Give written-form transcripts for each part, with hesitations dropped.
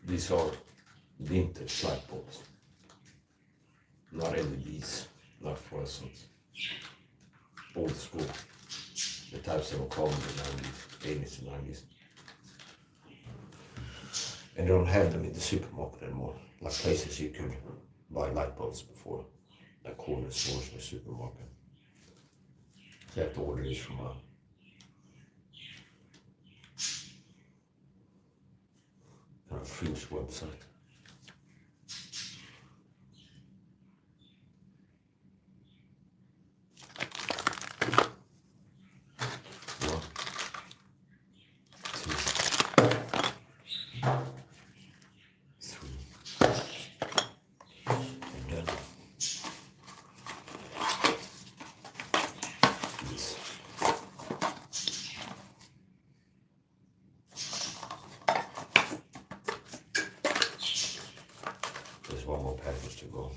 These are vintage light bulbs, not LEDs, not fluorescents. Old school, the types that were called in the 90s, 80s and 90s. And they don't have them in the supermarket anymore, like places you could buy light bulbs before, like corner stores or supermarket. You have to order these from a kind of fringe website. There's one more package to go.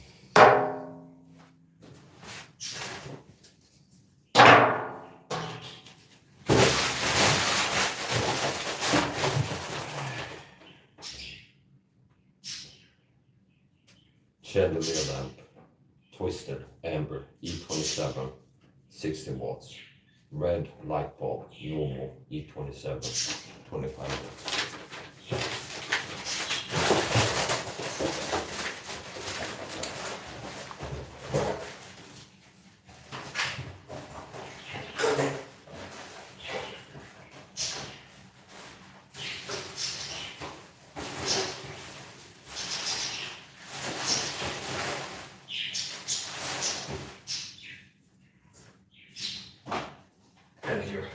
Chandelier lamp, twisted, amber, E27, 60 watts. Red light bulb, normal, E27, 25 watts. And here.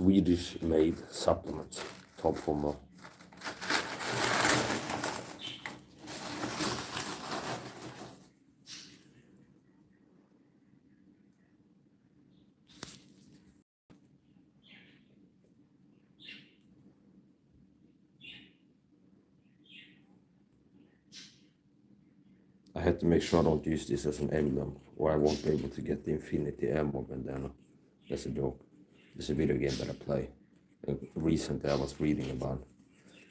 Swedish made supplements, top former. I had to make sure I don't use this as an emblem, or I won't be able to get the Infinity Ammo bandana. That's a joke. It's a video game that I play. Recently I was reading about.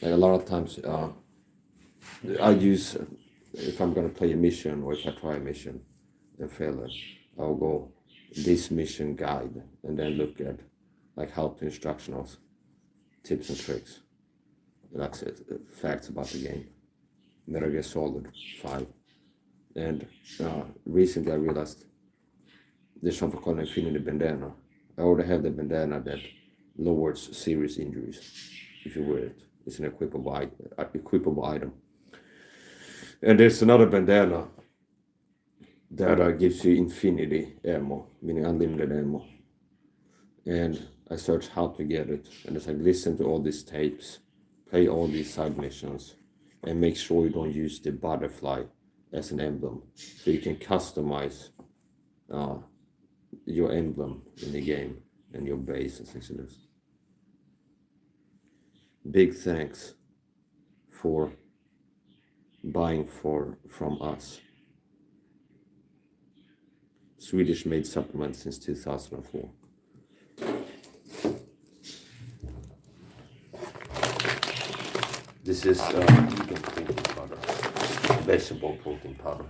Like a lot of times I use, if I'm gonna play a mission or if I try a mission and fail it, I'll go this mission guide and then look at like how to instructionals, tips and tricks, like facts about the game. Metal Gear Solid 5. And recently I realized there's something called Infinity Bandana. I already have the bandana that lowers serious injuries if you wear it. It's an equipable item. And there's another bandana that gives you infinity ammo, meaning unlimited ammo. And I searched how to get it, and it's like listen to all these tapes, play all these side missions, and make sure you don't use the butterfly as an emblem, so you can customize your emblem in the game and your base and things like this. Big thanks for buying from us. Swedish made supplements since 2004. This is vegan protein powder, vegetable protein powder.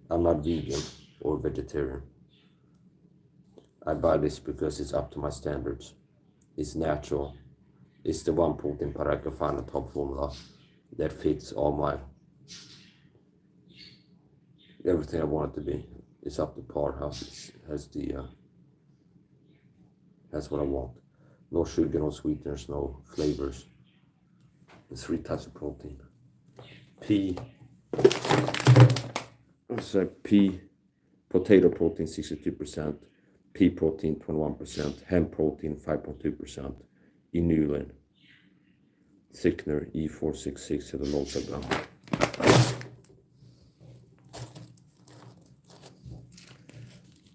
I'm not vegan or vegetarian. I buy this because it's up to my standards. It's natural. It's the one protein powder I can find a top formula that fits all my everything I want it to be. It's up to par. Has what I want. No sugar, no sweeteners, no flavors. It's 3 types of protein. Pea, potato protein 62%, pea protein 21%, hemp protein 5.2%, inulin, thickener E466 cellulose.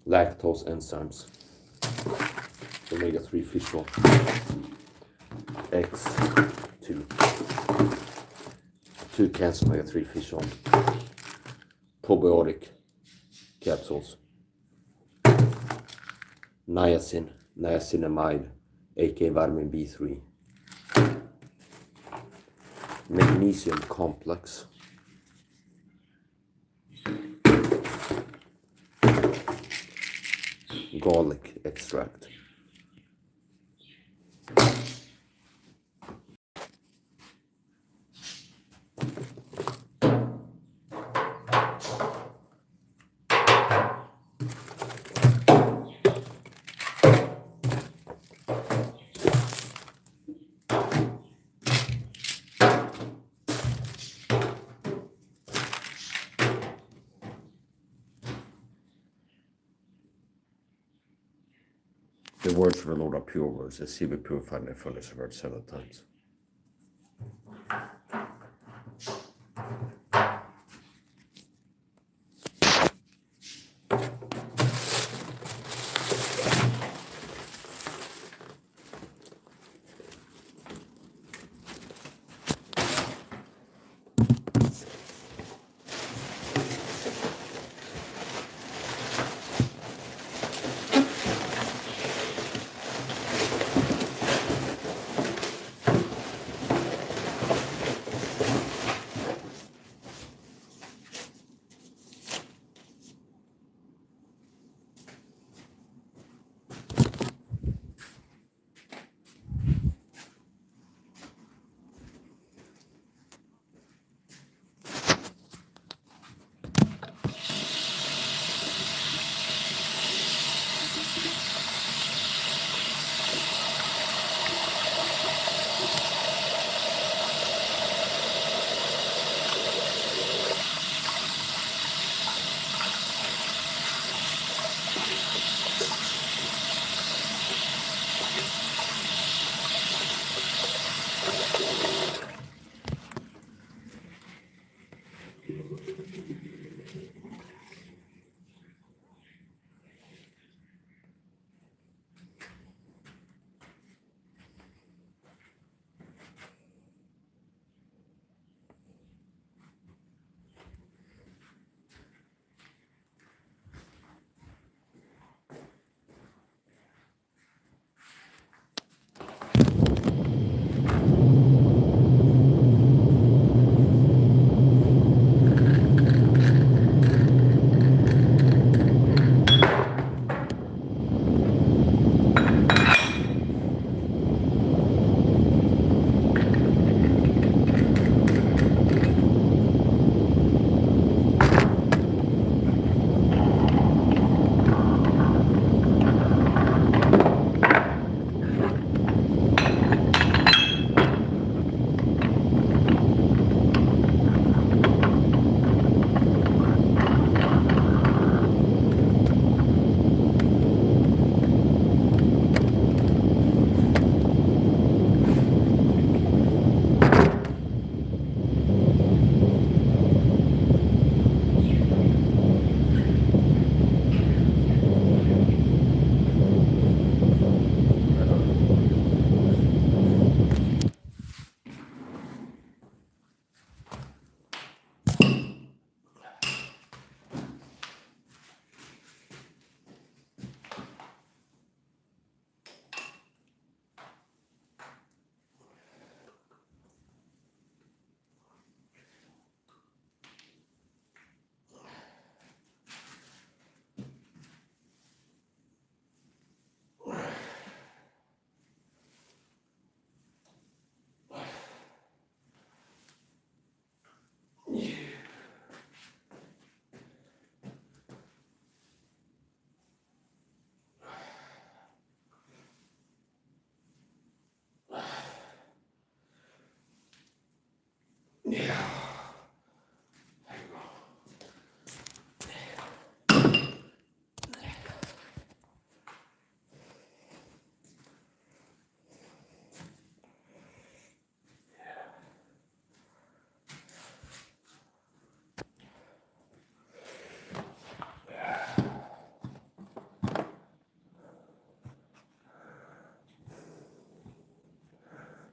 Lactose enzymes, omega-3 fish oil, X2, 2 cans omega-3 fish oil, probiotic capsules, niacinamide, aka vitamin B3, magnesium complex, garlic extract. The words for the Lord are pure words, as he be purified in the furnace of heard 7 times.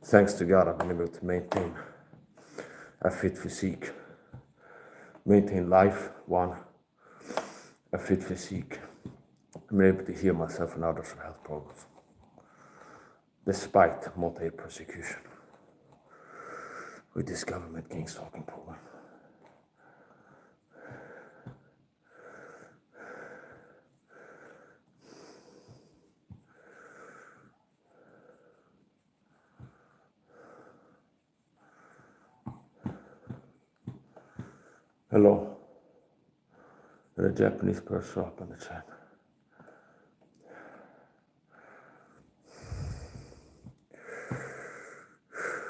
Thanks to God, I've been able to maintain a fit physique, maintain life, a fit physique. I'm able to heal myself and others from health problems, despite multi-year persecution with this government king stalking program. Hello. The Japanese person up in the chat.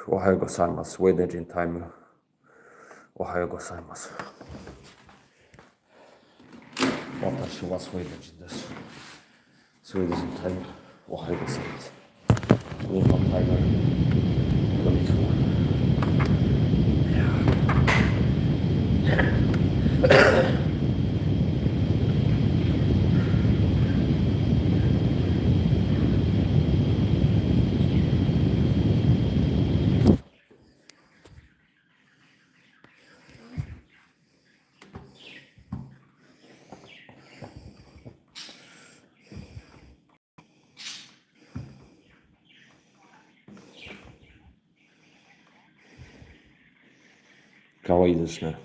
Ohayo gozaimasu. Swedish in time. Ohayo gozaimasu. Watashi wa Swedish desu. Swedish in time. Ohayo gozaimasu. Nippon timer. Konnichiwa. Kawaii desu ne.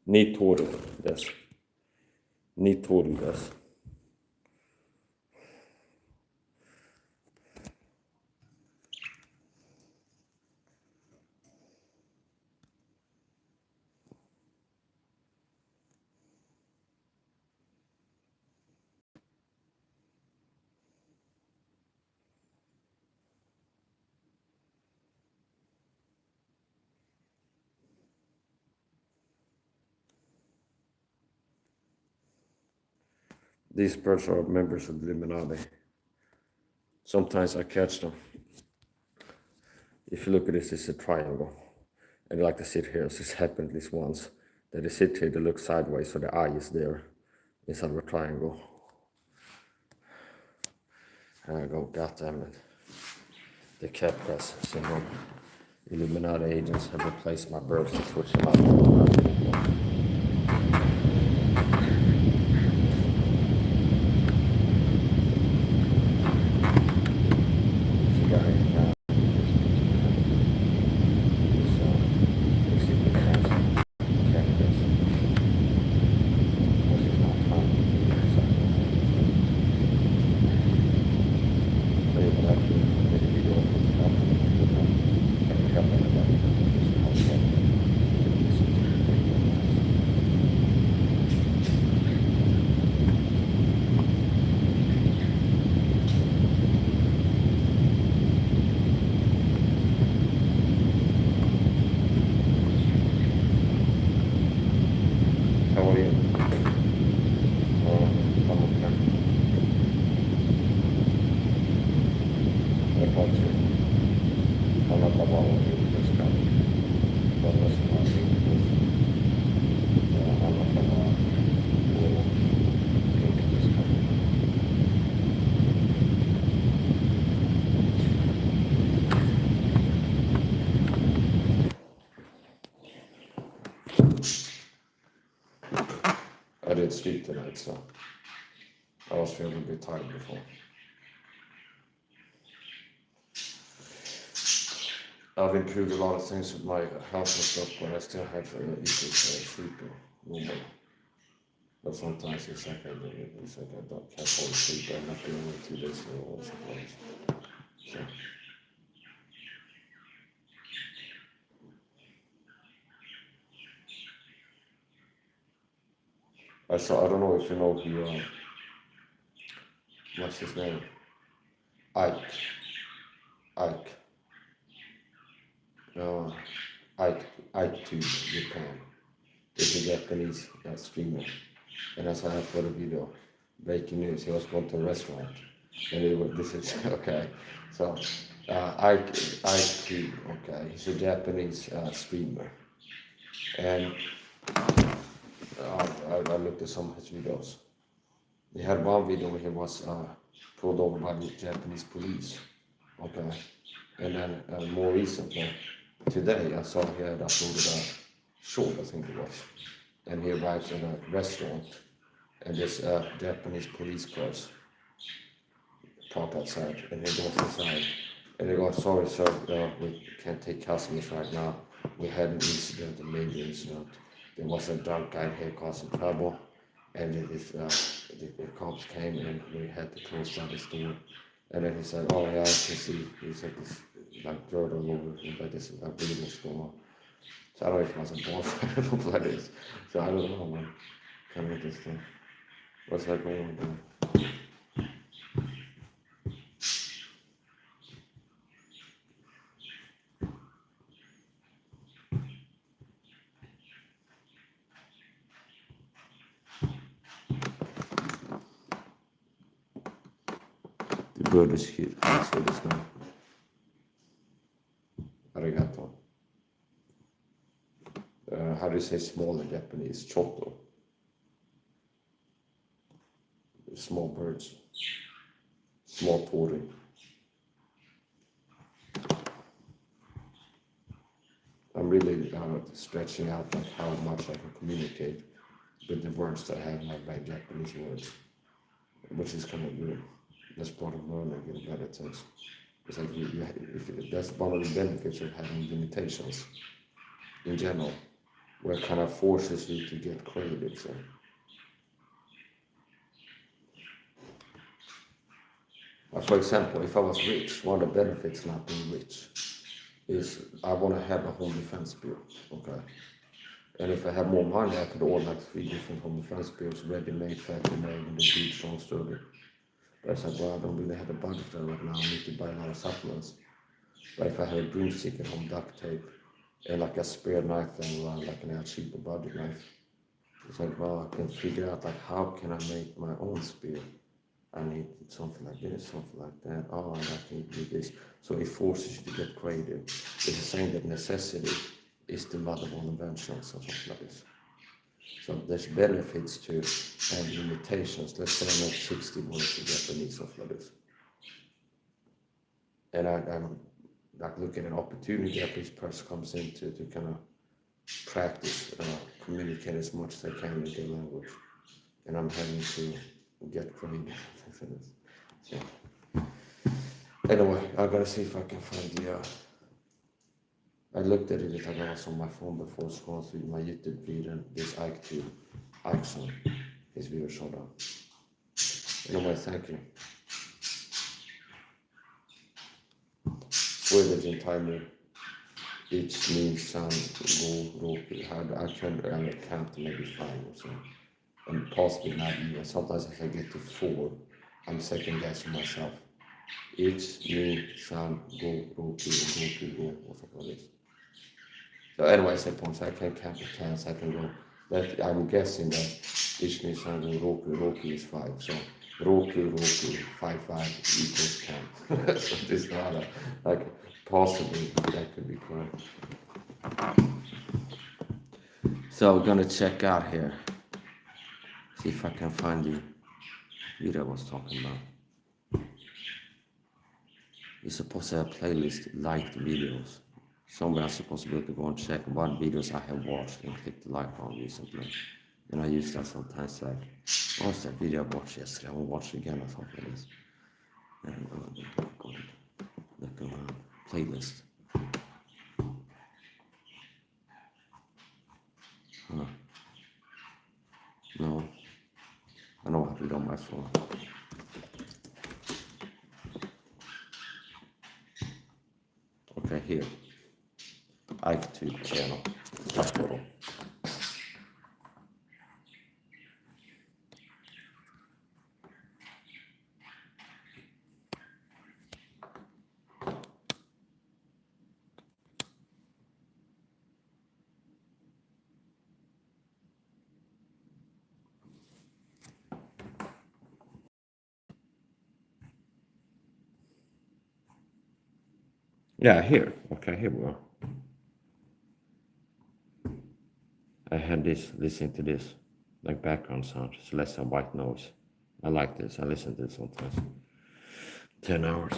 Ni toru desu. Ni toru desu. These birds are members of the Illuminati. Sometimes I catch them. If you look at this, it's a triangle. And they like to sit here. So it's happened at least once. That they sit here, they look sideways, so the eye is there inside of a triangle. There I go, goddammit. it. The cat press syndrome. Illuminati agents have replaced my birds and switched them out. How are you? I'm okay. Jag har inte alla barn i Tyskland. Vad är det som har sitt? Alla barn i Tyskland. I did sleep tonight, so I was feeling a bit tired before. I've improved a lot of things with my health and stuff, but I still have issues sleeping normal. But sometimes it's like I don't can't fall asleep. I'm not doing it 2 days in a row, so. I don't know if you know who, what's his name? Ike. Ike. Uh, Ike to Japan. It's a Japanese streamer. And I saw him for the video. Breaking news, he was going to a restaurant. And this is, okay. So, Ike T, okay, he's a Japanese streamer. And I looked at some of his videos. He had one video where he was pulled over by the Japanese police. Okay. And then more recently, today, I saw he had uploaded a short, I think it was. And he arrives at a restaurant, and there's Japanese police cars parked outside, and he goes inside. And they go, sorry sir, we can't take customers right now. We had an incident, a major incident. There was a drunk guy here causing trouble, and the cops came and we had to close down the store. And then he said, oh yeah, I can see, he said this like dirt all over him, but this like bleeding going on. So I don't know if it was a bonfire or something like this. So I don't know, man. Kind of interesting. What's that going on there? The bird is here. That's what it's now. Arigato. How do you say small in Japanese? Choto. Small birds. Small tori. I'm really stretching out like how much I can communicate with the words that I have, like Japanese words, which is kind of good. That's part of learning in better things. It's like that's one of the benefits of having limitations in general, where it kind of forces you to get creative. So. For example, if I was rich, one of the benefits not being rich is I want to have a home defense bill, okay? And if I have more money, I could order like 3 different home defense bills, ready-made, factory-made, and the deep, strong, sturdy. But I said, well, I don't really have a budget for that right now. I need to buy a lot of supplements. But if I have a broomstick at home, duct tape, and like a spare knife then around, like a cheaper budget knife, it's like, well, I can figure out like how can I make my own spear. I need something like this, something like that. Oh, and I can do this. So it forces you to get creative. It's the same that necessity is the mother of all inventions or something like this. So there's benefits to and limitations. Let's say I know 60 words in Japanese, something like this. And I'm like looking at an opportunity that this person comes in to kind of practice, communicate as much as I can in their language. And I'm having to get creative. So, anyway, I gotta see if I can find the. I looked at it like I was on my phone before scrolling through my YouTube feed, and this Ike song, his video showed up. Anyway, thank you. Swedish in timer. Each means sound go roku. I can't maybe 5 or so, and possibly not even. Sometimes if I get to 4, I'm second guessing myself. Each means sound go roku or something like this. So anyway, I said points. I can count to 10, so I can go. That I'm guessing that each means sound go roku is 5. So roku 5 equals 10. So this is not like possibly that could be correct. So we're gonna check out here. See if I can find the video I was talking about. You're supposed to have a playlist liked videos. Somewhere I'm supposed to be able to go and check what videos I have watched and click the like on recently. And I use that sometimes like, what's that video I watched yesterday? I will watch it again or something like this. And look around. Playlist. Huh. No. I know how to do it on my phone. Okay, here. YouTube channel. Upload. Yeah, here. Okay, here we go. I had this, listen to this, like background sound. It's less than white noise. I like this. I listen to this sometimes. 10 hours.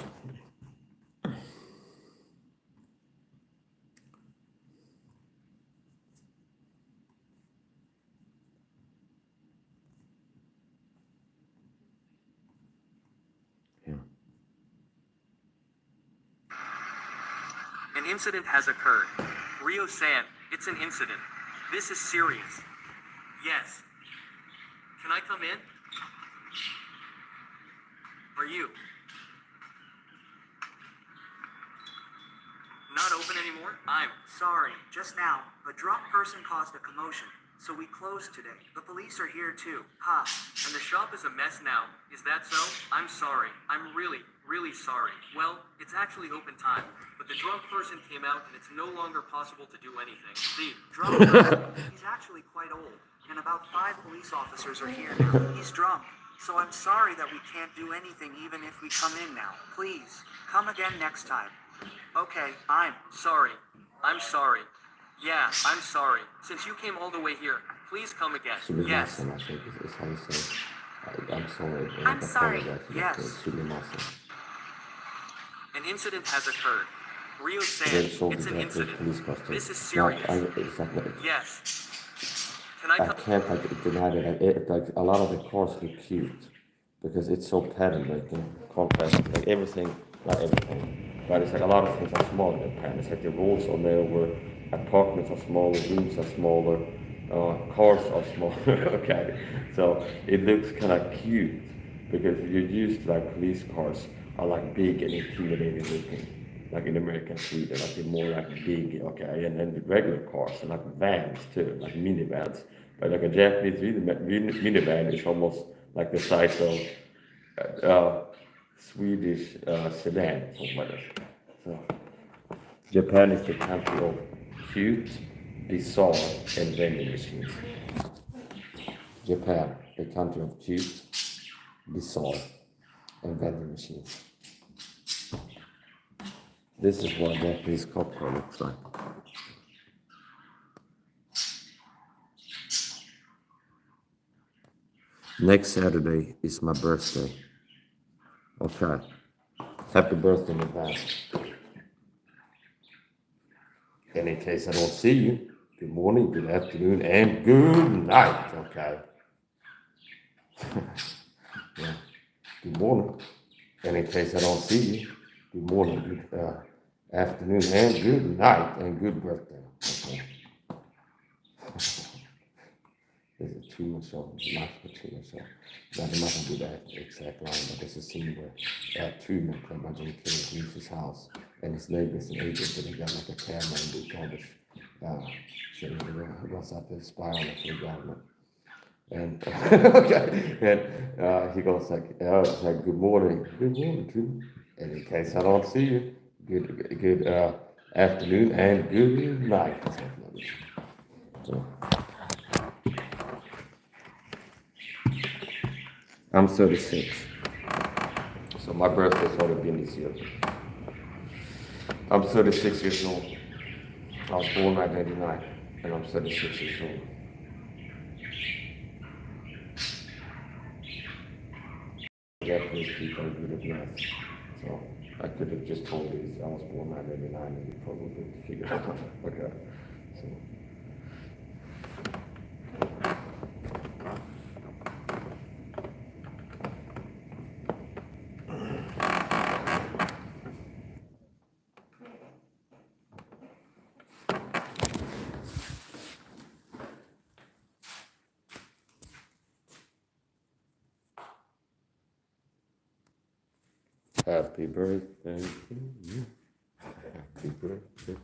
Yeah. An incident has occurred. Rio-san, it's an incident. This is serious. Yes. Can I come in? Are you not open anymore? I'm Sorry, just now, a drunk person caused a commotion, so we closed today. The police are here too. Ha. and the shop is a mess now. Is that so? I'm sorry. I'm really, really sorry. Well, it's actually open time, but the drunk person came out and it's no longer possible to do anything. The Drunk person? He's actually quite old, and about 5 police officers are here now. He's drunk, so I'm sorry that we can't do anything even if we come in now. Please, come again next time. Okay, I'm sorry. I'm sorry. Yeah, I'm sorry. Since you came all the way here, please come again. Yes. Sumimasen, I think is how you say. I'm sorry. I'm sorry. Yes. Sumimasen. An incident has occurred. Rio-san, They sold it's the an Japanese incident. police costume. This is Now, serious. it's like, Yes. Can I I come? can't like deny that. Like a lot of the cars look cute because it's so pattern making, contrast, like everything, not everything. But it's like a lot of things are smaller than pattern. It's like the roads are narrower, apartments are smaller, rooms are smaller, cars are smaller. Okay, so it looks kind of cute because you're used to like police cars are like big and intimidating looking. Like in America and Sweden, like they're more like big, okay, and then the regular cars are like vans too, like minivans. But like a Japanese minivan is almost like the size of Swedish sedan, something like that. So Japan is the country of cute, bizarre, and vending machines. Japan, the country of cute, bizarre, and vending machines. This is what a Japanese cop car looks like. Next Saturday is my birthday. Okay. Happy birthday in advance. And in case I don't see you, good morning, good afternoon, and good night. Okay. Yeah. Good morning. And in case I don't see you, good morning, good afternoon, and good night, and good birthday. Okay. This is too much of not too much of. But I'm not gonna do that exact line, but there's a scene where Truman played by Jim Carrey leaves his house, and his neighbor's an agent, and he got like a camera in the garbage. So he runs out to spy on it for the government. And okay, and he goes like, it's like, good morning, Truman. And in case I don't see you, good afternoon and good night. So, I'm 36. So my birthday's already been this year. I'm 36 years old. I was born in 1989, and I'm 36 years old. Japanese people are good at math. So I could have just told you I was born in 1989, and you probably would figure it out. Okay. So. Happy birthday to you. Happy birthday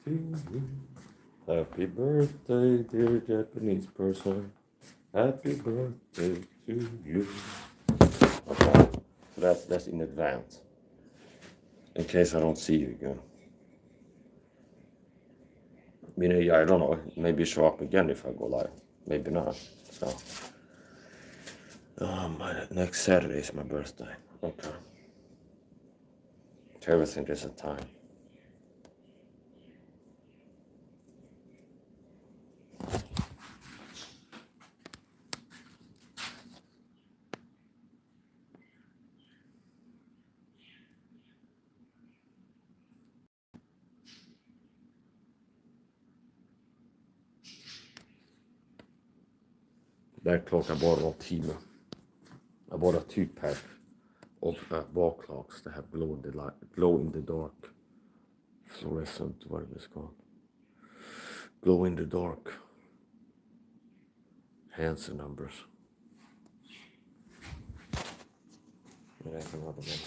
to you. Happy birthday, dear Japanese person. Happy birthday to you. Okay, so that's in advance. In case I don't see you again. You know, yeah, I don't know. Maybe show up again if I go live. Maybe not. So, next Saturday is my birthday. Okay. To everything, there's a time. that clock I bought on Temu. I bought a 2-pack of wall clocks that have glow in the dark, fluorescent, whatever it's called. Glow in the dark. Hands and numbers. And I have another one here.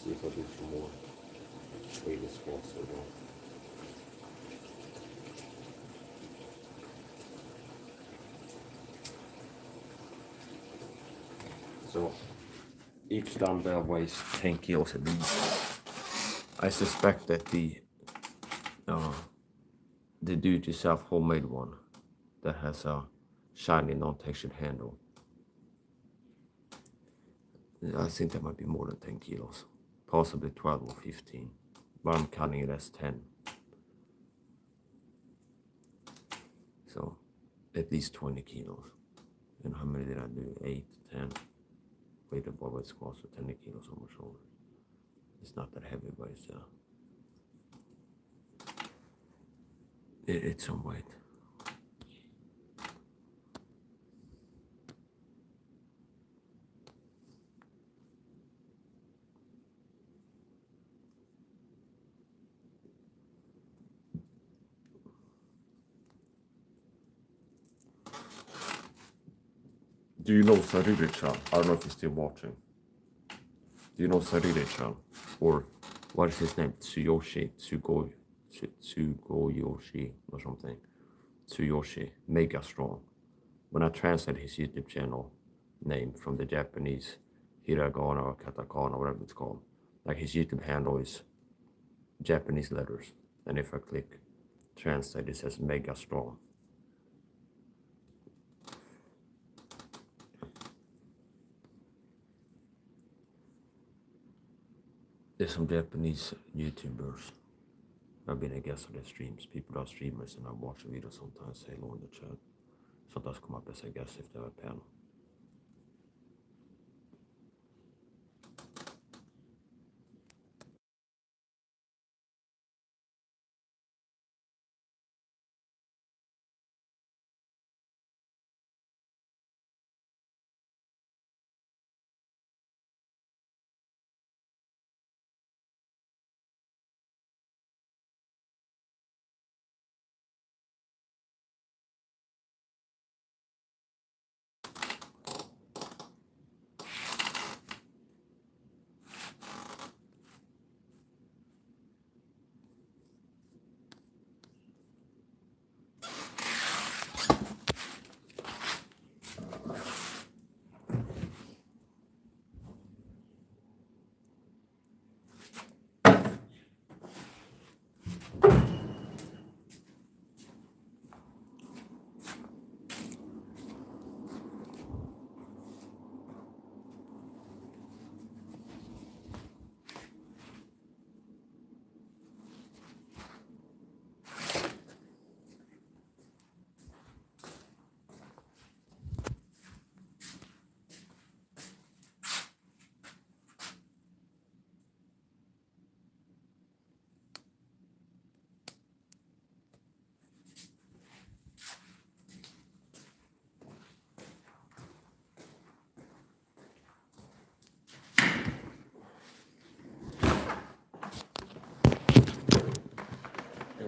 See if I do some more weighted squats as well. So each dumbbell weighs 10 kilos at least. I suspect that the do-it-yourself homemade one that has a shiny non-textured handle, I think that might be more than 10 kilos, possibly 12 or 15, but I'm counting it as 10. So at least 20 kilos. And how many did I do? 8, 10. Weighted barbell squats with 10 kilos on my shoulder. It's not that heavy, but it's some weight. Do you know Sariri-chan? I don't know if he's still watching. Do you know Sariri-chan? Or what is his name? Tsugoyoshi or something. Tsuyoshi, Mega Strong. When I translate his YouTube channel name from the Japanese hiragana or katakana, whatever it's called, like his YouTube handle is Japanese letters. And if I click translate, it says Mega Strong. There's some Japanese YouTubers. I've been a guest on their streams. People are streamers and I watch the videos sometimes, say hello in the chat. Sometimes come up as a guest if they have a panel.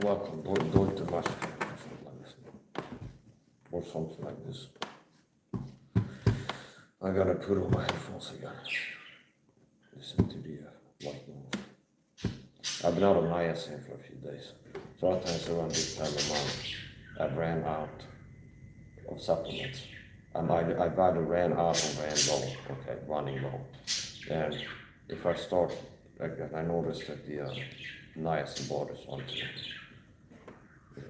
welcome. Deutsche Maschke or something like this. I gotta put on my headphones again. Listen to the white noise. I've been out of niacin for a few days. So at times around this time of month, I ran out of supplements. I've either ran out or ran low, okay, running low. And if I start, I noticed that the niacin bar is on to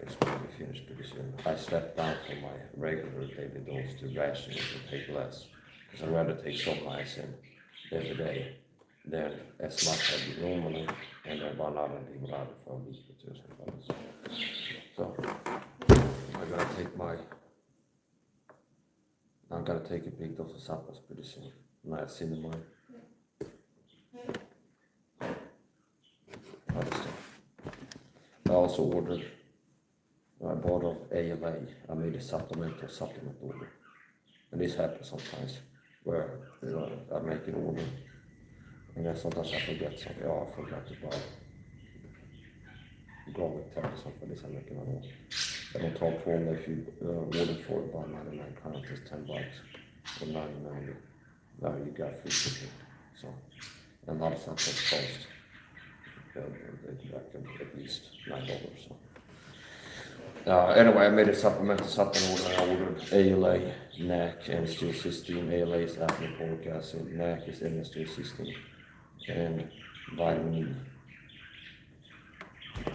it's going to be finished pretty soon. I stepped down from my regular daily dose to rationing to take less. Because I'd rather take some niacin every day than as much as I do normally, and then run out and be without it for a week or two. So I'm gonna take a big dose of supplements pretty soon. Niacinamide. Other stuff. I also ordered a bottle of ALA. I made a supplement order. And this happens sometimes where I make an order and then sometimes I forget something. Oh, I forgot to buy garlic tab or something. This I make an order. I don't talk for them if you order for it by 99 crowns, it's $10 or 9.90. Now you got free shipping. So, and a lot of stuff that's cost. They reckon at least $9. So. Anyway, I made a supplement order. I ordered ALA, NAC, and cysteine. ALA is apneic acid, NAC is cysteine, and vitamin E.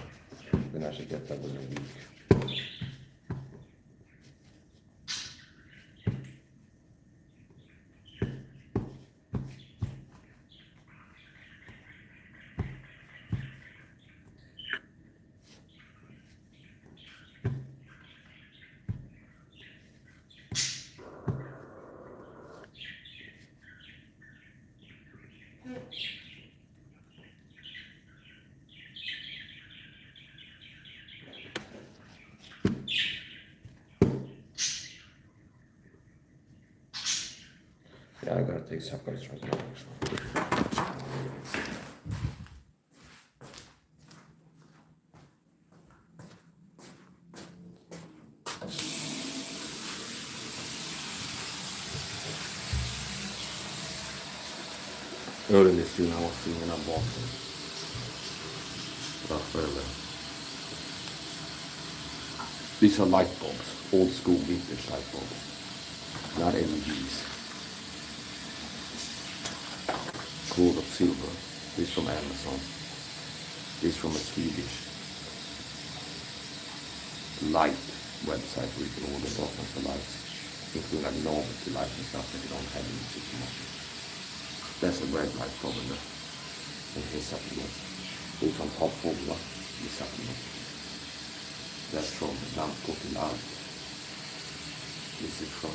Then I should get that within a week. Yeah, I gotta take supplements right now. Earlier this year I was seeing a bottle. These are light bulbs, old school vintage light bulbs, not LEDs. Cord of silver. This from Amazon. This from a Swedish light website where you can order all kinds of lights, including like novelty lights and stuff that you don't have in the supermarket. That's a red light bulb in his supplement. This on top formula, the supplement. That's from Lampkoten Art. This is from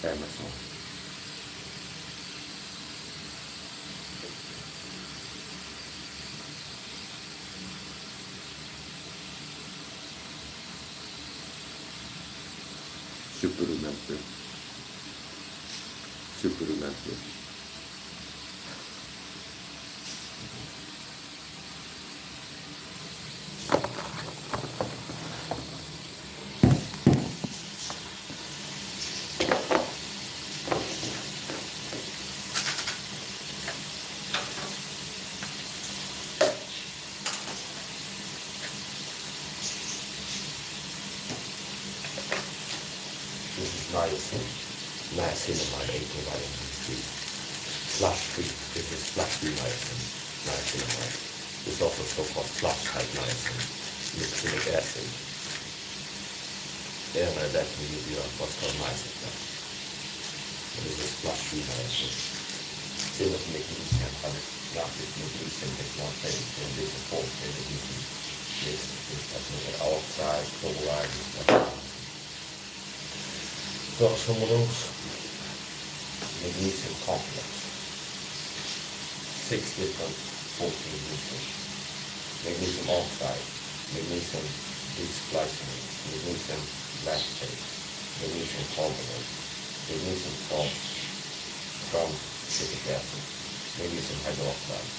Amazon. Superrumäntligt. Niacinamide 18 vitamin D3. Flush free. This is flush free niacinamide. This is also so-called flush type niacin, nucleic acid. And that can give you what's called niacin. And this is flush free niacin. Still with magnesium, but not with magnesium, it's one thing, and this is both magnesium. This is like outside, chloride, and stuff. Got some of those magnesium complex, 6 different 14 magnesium oxide, magnesium bisglycinate, magnesium lactate, magnesium carbonate, magnesium salt from citric acid, magnesium hydroxide.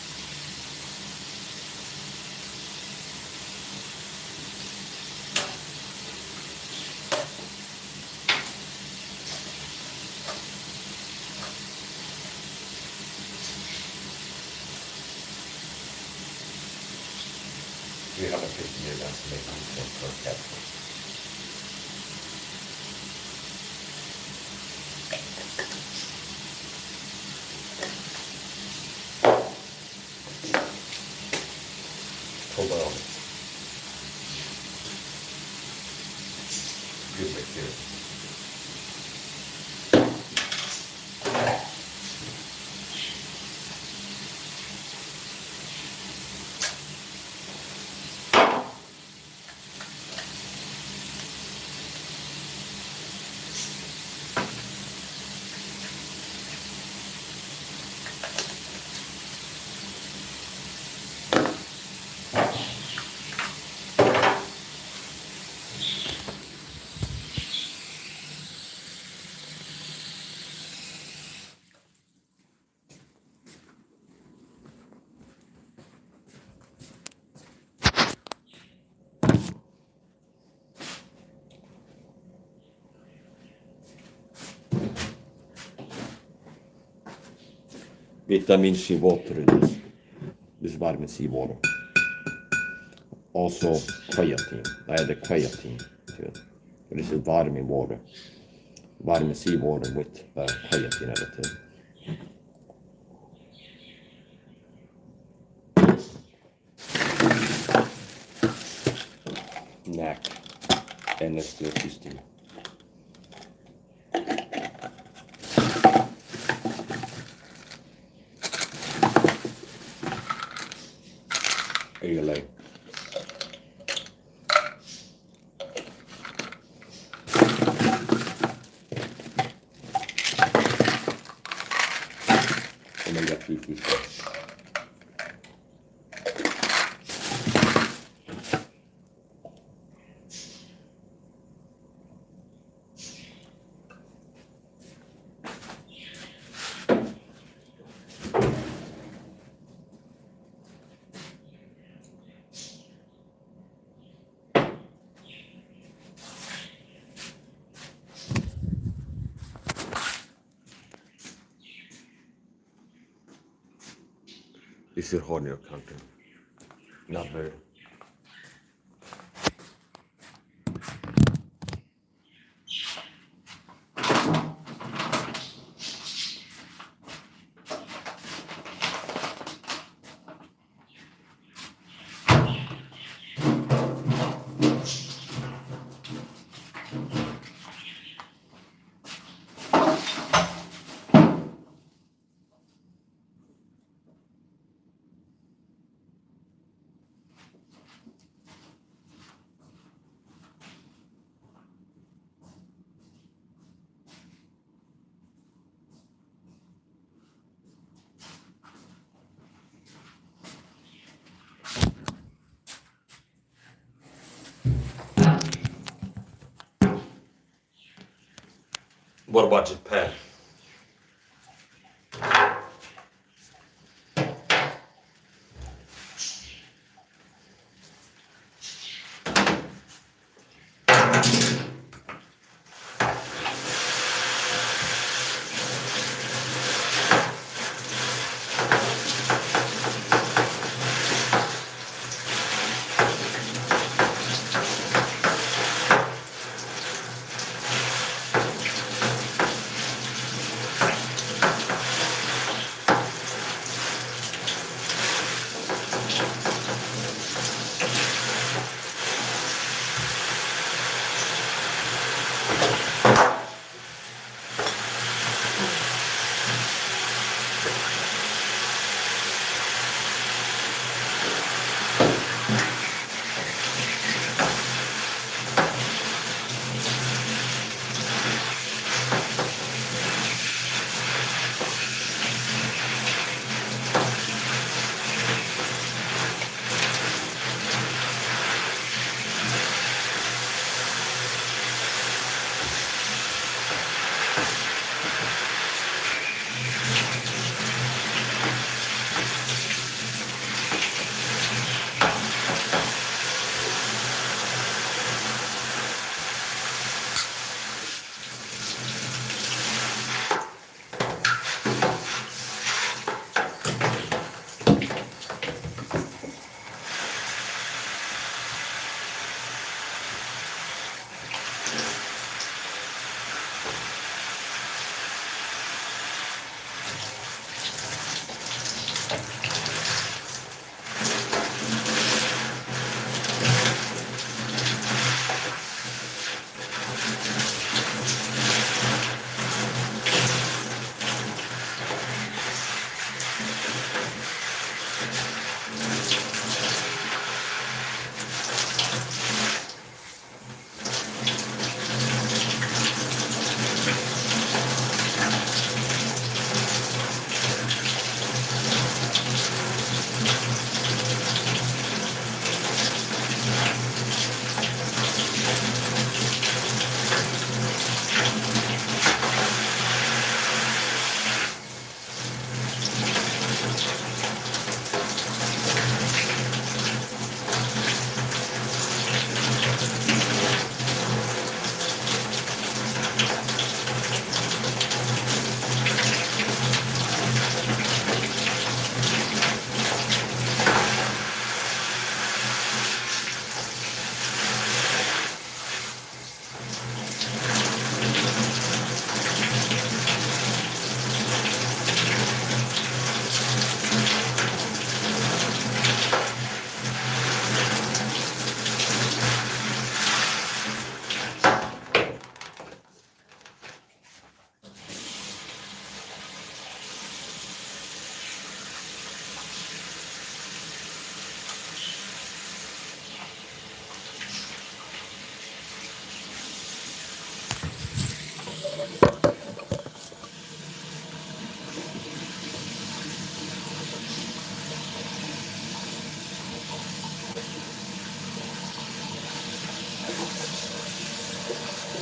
350 milligrams of magnesium per capsule. Probiotics. Good bacteria. Vitamin C water in this. This vitamin C water. Also creatine. I added creatine to it. This is vitamin water. Vitamin C water with creatine added. NAC. NS3 IRL. Omega-3 fish oil. Is your honey or country? Not very. What about Japan?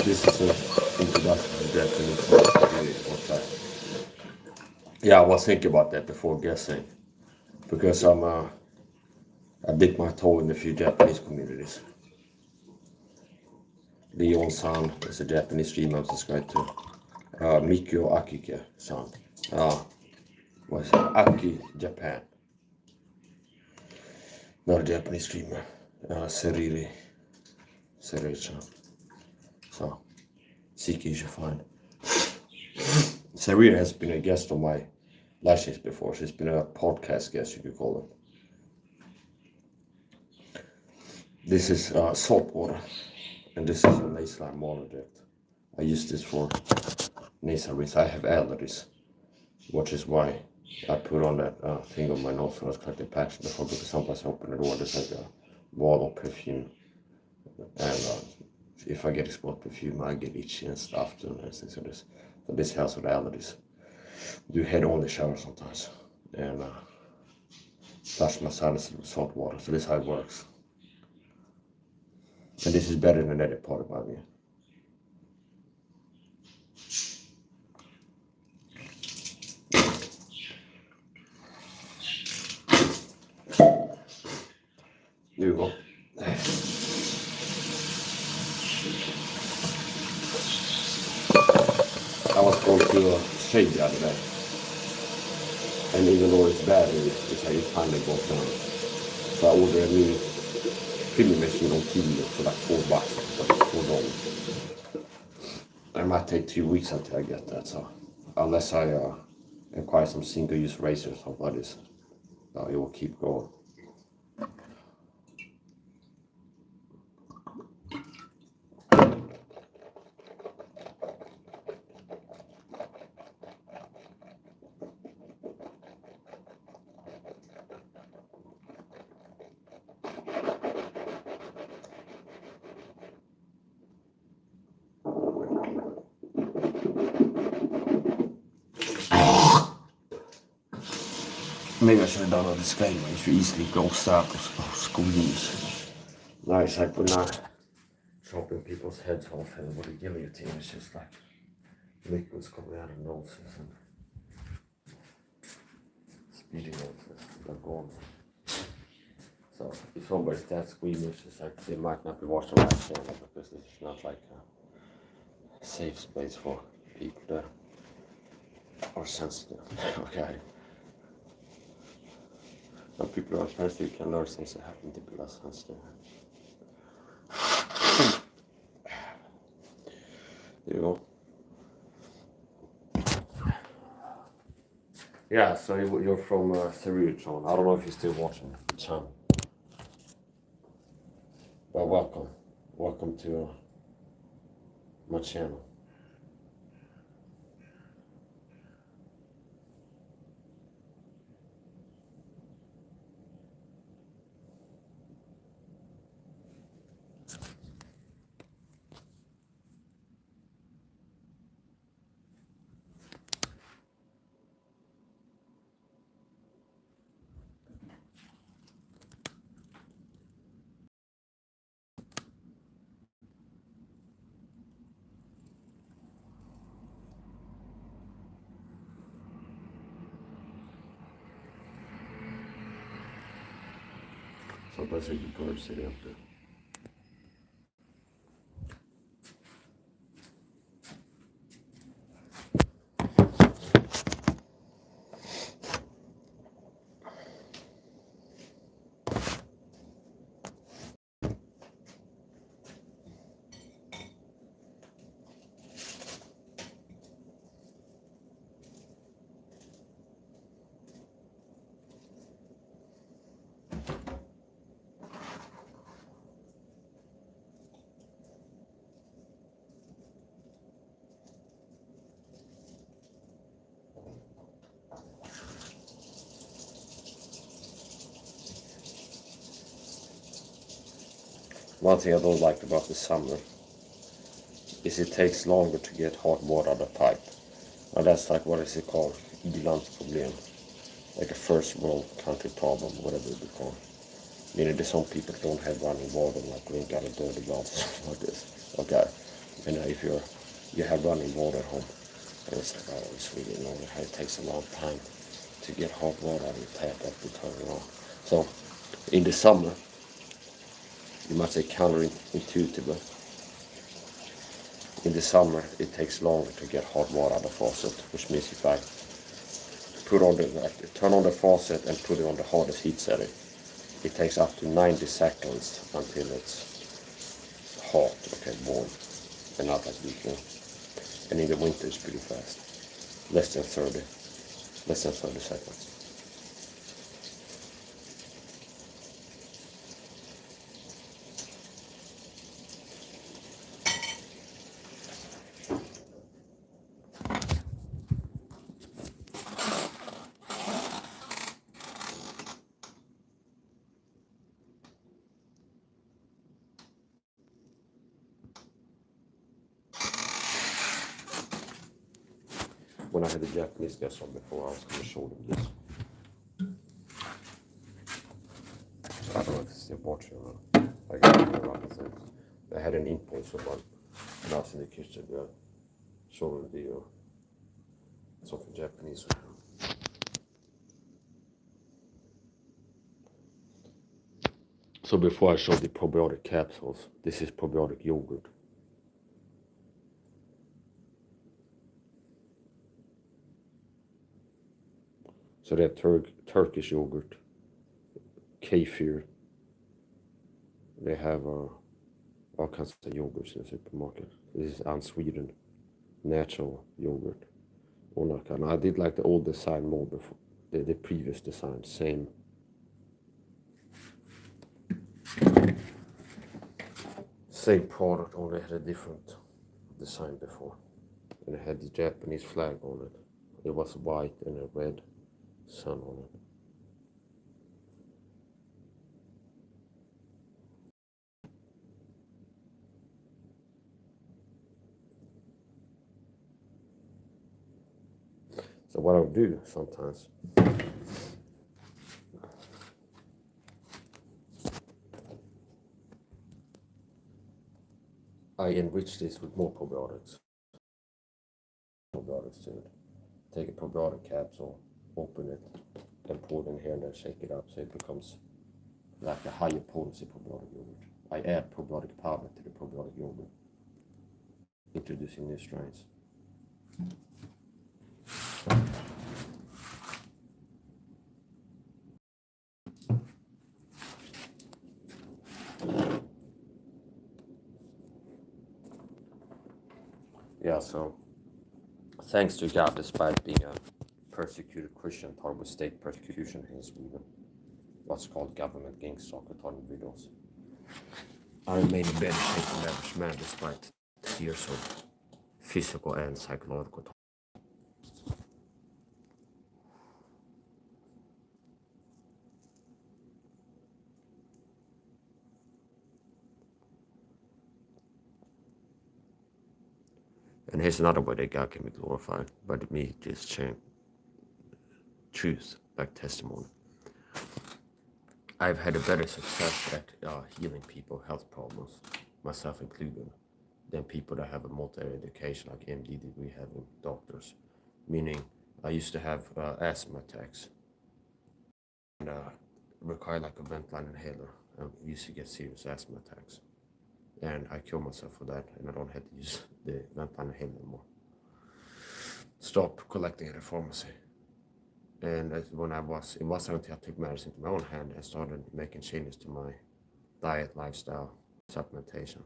This is an introduction to Japanese really, okay. Yeah, I was thinking about that before guessing. Because I dipped my toe in a few Japanese communities. Leon-san is a Japanese streamer I'm subscribed to. Mikio Akike-san. What is it? Aki Japan. Not a Japanese streamer. Seriri-chan. So, Siki you should find. Seriri has been a guest on my lashes before. She's been a podcast guest, you could call it. This is salt water, and this is a nasal monoject. I use this for nasal rinse. I have allergies, which is why I put on that thing on my nose when I was collecting patch before, because sometimes I open the door, there's like a wall of perfume, and if I get exposed perfume, I get itchy and stuff too, and things like this. So this helps with allergies. Do head-only shower sometimes, and flush my sinus with salt water. So this is how it works. And this is better than any part about me. There you go. I was going to shade the other day. And even though it's bad, it's like it finally goes down. So I ordered a new filming machine on TV for like $4, but it's $4. It might take 2 weeks until I get that, so unless I acquire some single-use razors or something like this, it will keep going. Maybe I should have done a disclaimer if you easily gross out or squeeze. No, it's like we're not chopping people's heads off and with a guillotine, it's just like liquids coming out of noses and speeding noses. They're gone. So if somebody's that squeamish, it's like they might not be watching my channel because it's not like a safe space for people that are sensitive. Okay. Some people are sensitive, can learn things that happen to people less sensitive. There you go. Yeah, so you're from Seriri-chan. I don't know if you're still watching the channel. But welcome. Welcome to my channel. Sometimes you can birds sitting up there. One thing I don't like about the summer is it takes longer to get hot water out of the pipe. Now that's like, what is it called? I-landsproblem. Like a first world country problem, whatever it be called. Meaning that some people don't have running water, like we ain't got a dirty well like this. Okay. And if you have running water at home, and it's like, oh, it's really long. It takes a long time to get hot water out of the tap after you turn it on. So in the summer, you might say counterintuitive, but in the summer it takes longer to get hot water out of the faucet, which means if I turn on the faucet and put it on the hardest heat setting, it takes up to 90 seconds until it's hot, okay, warm, and not like lukewarm. And in the winter it's pretty fast, less than 30 seconds. When I had the Japanese guest on before, I was going to show them this. I don't know if it's still watching or not. I got it around the things. I had an impulse of one, and I was in the kitchen, showing the video. Something Japanese. So before I show the probiotic capsules, this is probiotic yogurt. So they have Turkish yogurt, kefir. They have all kinds of yogurts in the supermarket. This is unsweetened, natural yogurt. And I did like the old design more before the previous design. Same product, only had a different design before. And it had the Japanese flag on it. It was white and a red sun on it. So what I'll do sometimes, I enrich this with more probiotics to it. Take a probiotic capsule, open it, and pour it in here and then shake it up so it becomes like a higher potency probiotic yogurt. I add probiotic powder to the probiotic yogurt, introducing new strains. Yeah, so thanks to God, despite being a persecuted Christian, taught with state persecution here in Sweden, what's called government gangstock taught videos, I remain in better shape than the average man despite years of physical and psychological trauma. And here's another way that God can be glorified, by me just sharing truth, like testimony. I've had a better success at healing people health problems, myself included, than people that have a multi-area education like MD degree having doctors. Meaning, I used to have asthma attacks and required like a vent line inhaler. I used to get serious asthma attacks. And I killed myself for that, and I don't have to use the vent line inhaler anymore. Stopped collecting at a pharmacy. And it wasn't until I took matters into my own hand and started making changes to my diet, lifestyle, supplementation,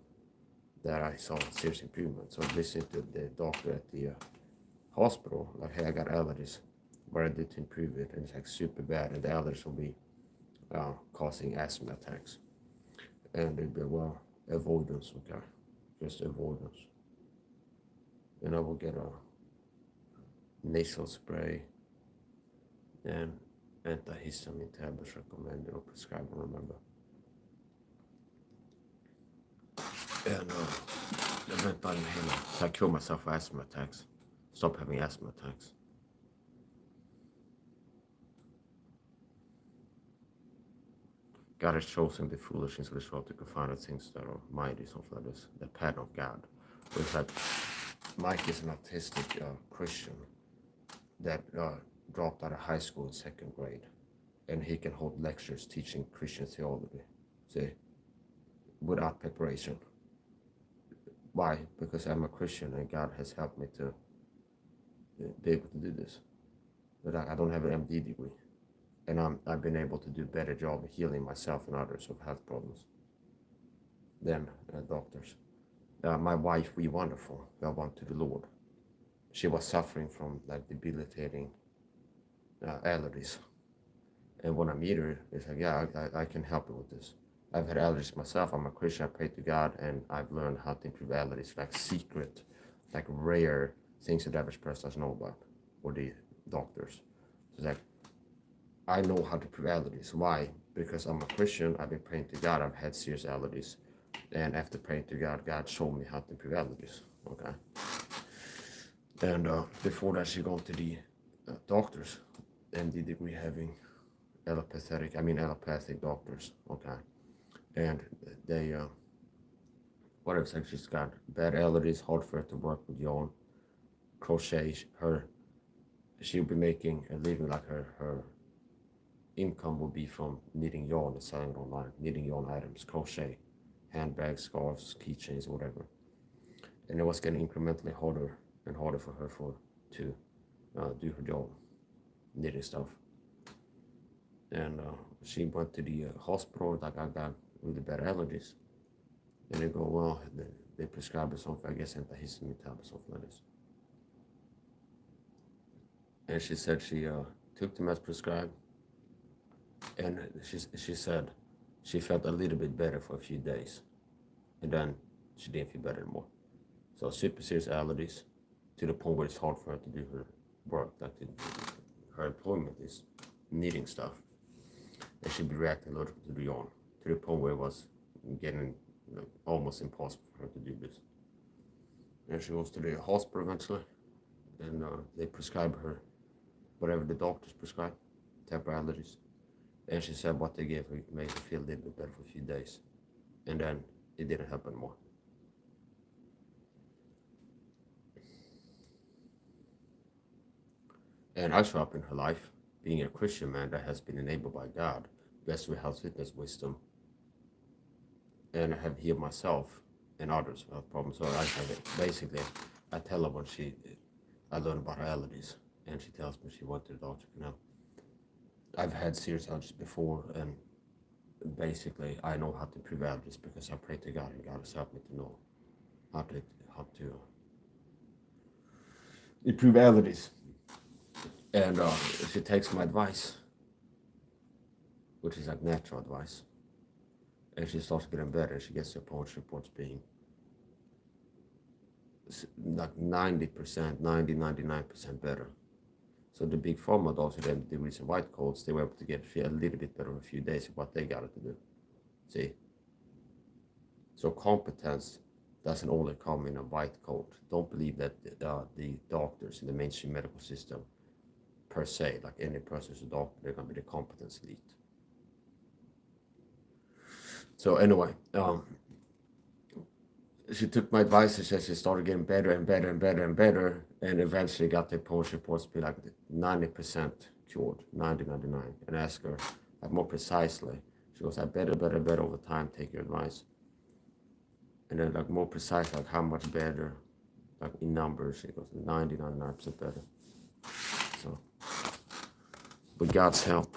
that I saw serious improvement. So I listened to the doctor at the hospital, like, hey, I got allergies. What I did to improve it, and it's like super bad, and the allergies will be causing asthma attacks. And it'd be, well, avoidance, okay, just avoidance. And I will get a nasal spray and antihistamine tablets recommended or prescribed, I remember. And Jag väntar in hela. So I killed myself for asthma attacks. Stop having asthma attacks. God has chosen the foolishness of this world to confound the things that are mighty, something like this. The pattern of God. But it's like Mike is an autistic Christian that dropped out of high school in 2nd grade. And he can hold lectures teaching Christian theology. See? Without preparation. Why? Because I'm a Christian and God has helped me to be able to do this. But I don't have an MD degree. And I've been able to do a better job of healing myself and others of health problems than doctors. My wife, we wonderful. We went to the Lord. She was suffering from like debilitating allergies. And when I meet her, it's like, yeah, I can help you with this. I've had allergies myself. I'm a Christian. I pray to God, and I've learned how to improve allergies, like secret, like rare things that the average person doesn't know about, or the doctors. It's like, I know how to improve allergies. Why? Because I'm a Christian. I've been praying to God. I've had serious allergies. And after praying to God, God showed me how to improve allergies. Okay. And before that, she gone to the doctors, MD degree having allopathic doctors. Okay. And they, whatever, like she's got bad allergies, hard for her to work with yarn, crochet. She'll be making a living, like her income will be from knitting yarn and selling it online, knitting yarn items, crochet, handbags, scarves, keychains, whatever. And it was getting incrementally harder and harder for her to do her job, knitting stuff. And she went to the hospital, like, I got really bad allergies. And they go, well, they prescribed her something, I guess antihistamine tablets, something like this. And she said she took them as prescribed. And she said she felt a little bit better for a few days. And then she didn't feel better anymore. So super serious allergies to the point where it's hard for her to do her work. Like her employment is knitting stuff. And she'd be reacting allergic to the yarn, to the point where it was getting almost impossible for her to do this. And she goes to the hospital eventually, and they prescribe her whatever the doctors prescribe, temporary allergies. And she said what they gave her made her feel a little bit better for a few days. And then it didn't help anymore. And I show up in her life being a Christian man that has been enabled by God, blessed with health, fitness, wisdom, and I have healed myself and others who have problems. So I have it. Basically, I tell her when I learn about her allergies, and she tells me she went to the doctor. I've had serious allergies before, and basically I know how to improve allergies because I pray to God, and God has helped me to know how to improve allergies. And she takes my advice, which is like natural advice, and she starts getting better. She gets her punch reports being like 90%, 99% better. So the big pharma dogs with them degrees and white coats, they were able to get a little bit better in a few days of what they got to do. See? So competence doesn't only come in a white coat. Don't believe that the doctors in the mainstream medical system per se, like any person who's a doctor, they're going to be the competence elite. So anyway, she took my advice and she started getting better and better and better and better, and eventually got the punch reports to be like 90% cured, 99. And I asked her like more precisely. She goes, I better over time, take your advice. And then like more precise, like how much better, like in numbers, she goes 99% better. So with God's help,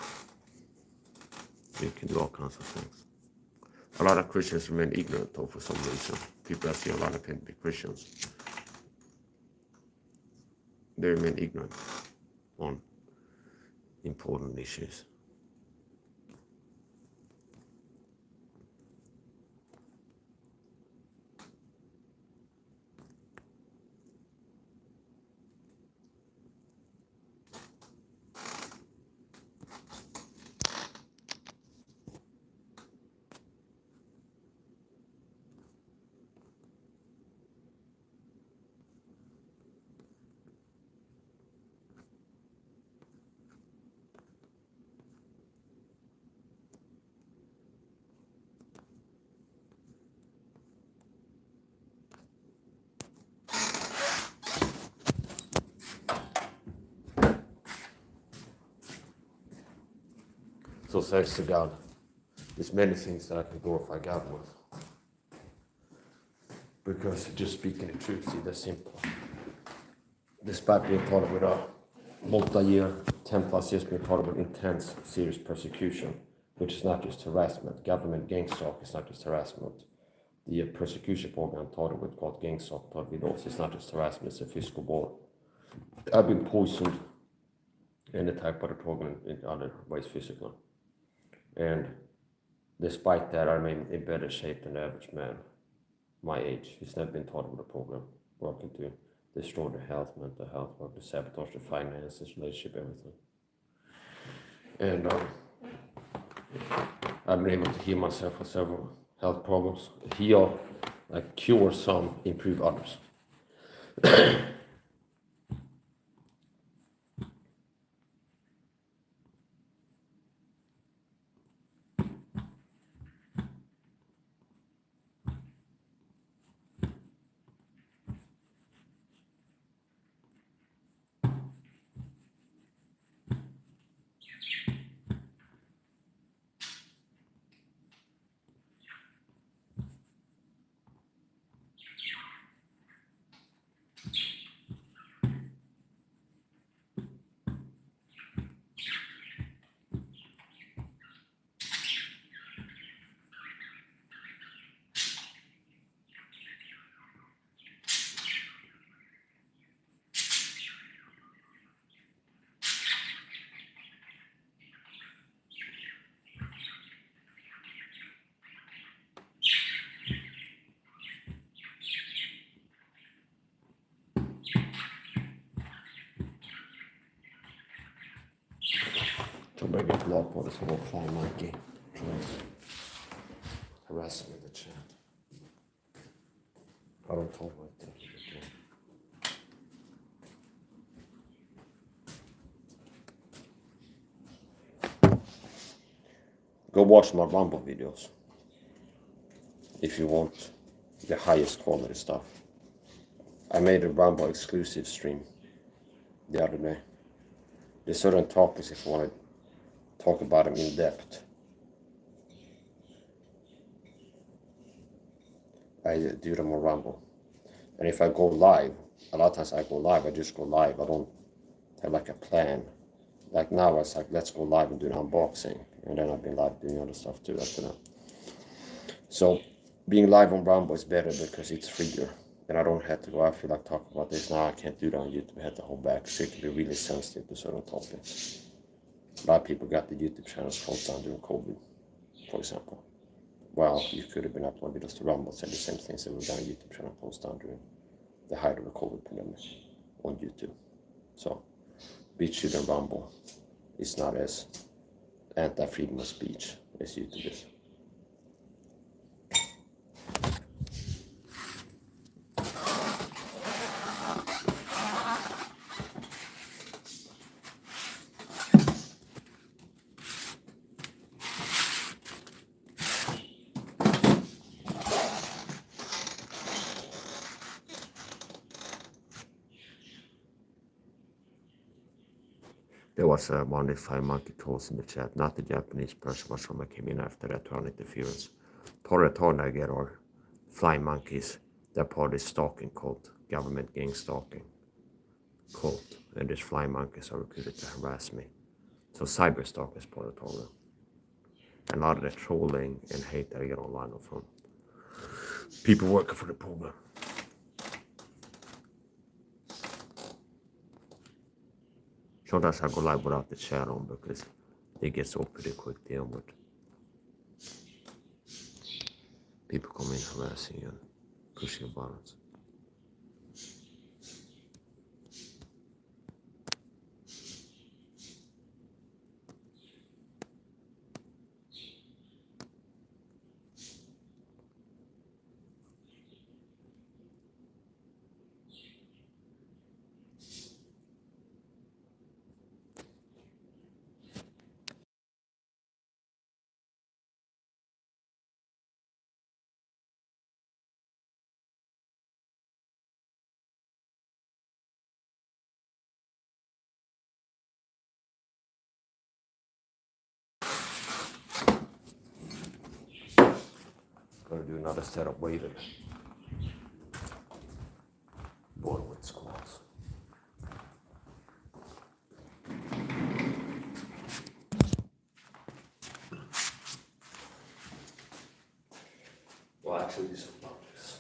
we can do all kinds of things. A lot of Christians remain ignorant though for some reason. People that see a lot of Christians, they remain ignorant on important issues. So thanks to God, there's many things that I can glorify God with. Because just speaking the truth, see, that's simple. Despite being part of it a multi-year, 10 plus years being part of an intense, serious persecution, which is not just harassment. Government gang stalk is not just harassment. The persecution program taught with called gang stalk taught with those. It's not just harassment, it's a physical war. I've been poisoned and attacked by the program in other ways physically. And despite that, I'm in better shape than the average man my age. He's never been taught with a program working to destroy the health, mental health, work to sabotage the finances, relationship, everything. And I've been able to heal myself of several health problems. Heal, like cure some, improve others. Så börjar jag glad på det som var fly monkey. Harass me the chat. I don't tolerate that. Go watch my Rumble videos if you want the highest quality stuff. I made a Rumble exclusive stream the other day. There's certain topics if you want to talk about them in depth. I do them on Rumble. And if I go live, a lot of times I go live, I just go live. I don't have like a plan. Like now it's like, let's go live and do an unboxing. And then I've been live doing other stuff too after that. So being live on Rumble is better because it's freer. And I don't have to go, I feel like talking about this now, I can't do that on YouTube, I have to hold back, so it can be really sensitive to certain topics. A lot of people got the YouTube channels closed down during COVID, for example. Well, you could have been uploading videos to Rumble, said the same things that were done on YouTube channel closed down during the height of the COVID pandemic on YouTube. So, BitChute and Rumble is not as anti-freedom of speech as YouTube is. There was one of the fly monkey trolls in the chat, not the Japanese person, but someone came in after that to interference. Torretornager are fly monkeys. They're part of the stalking cult, government gang stalking cult. And these fly monkeys are recruited to harass me. So cyber stalk is part of Torre. And a lot of the trolling and hate that I get online are from people working for the program. Sometimes I go live without the chat on because it gets old pretty quick there, but people come in harassing and pushing buttons. Gonna do another set of weighted bodyweight squats. Well, actually, some lunges.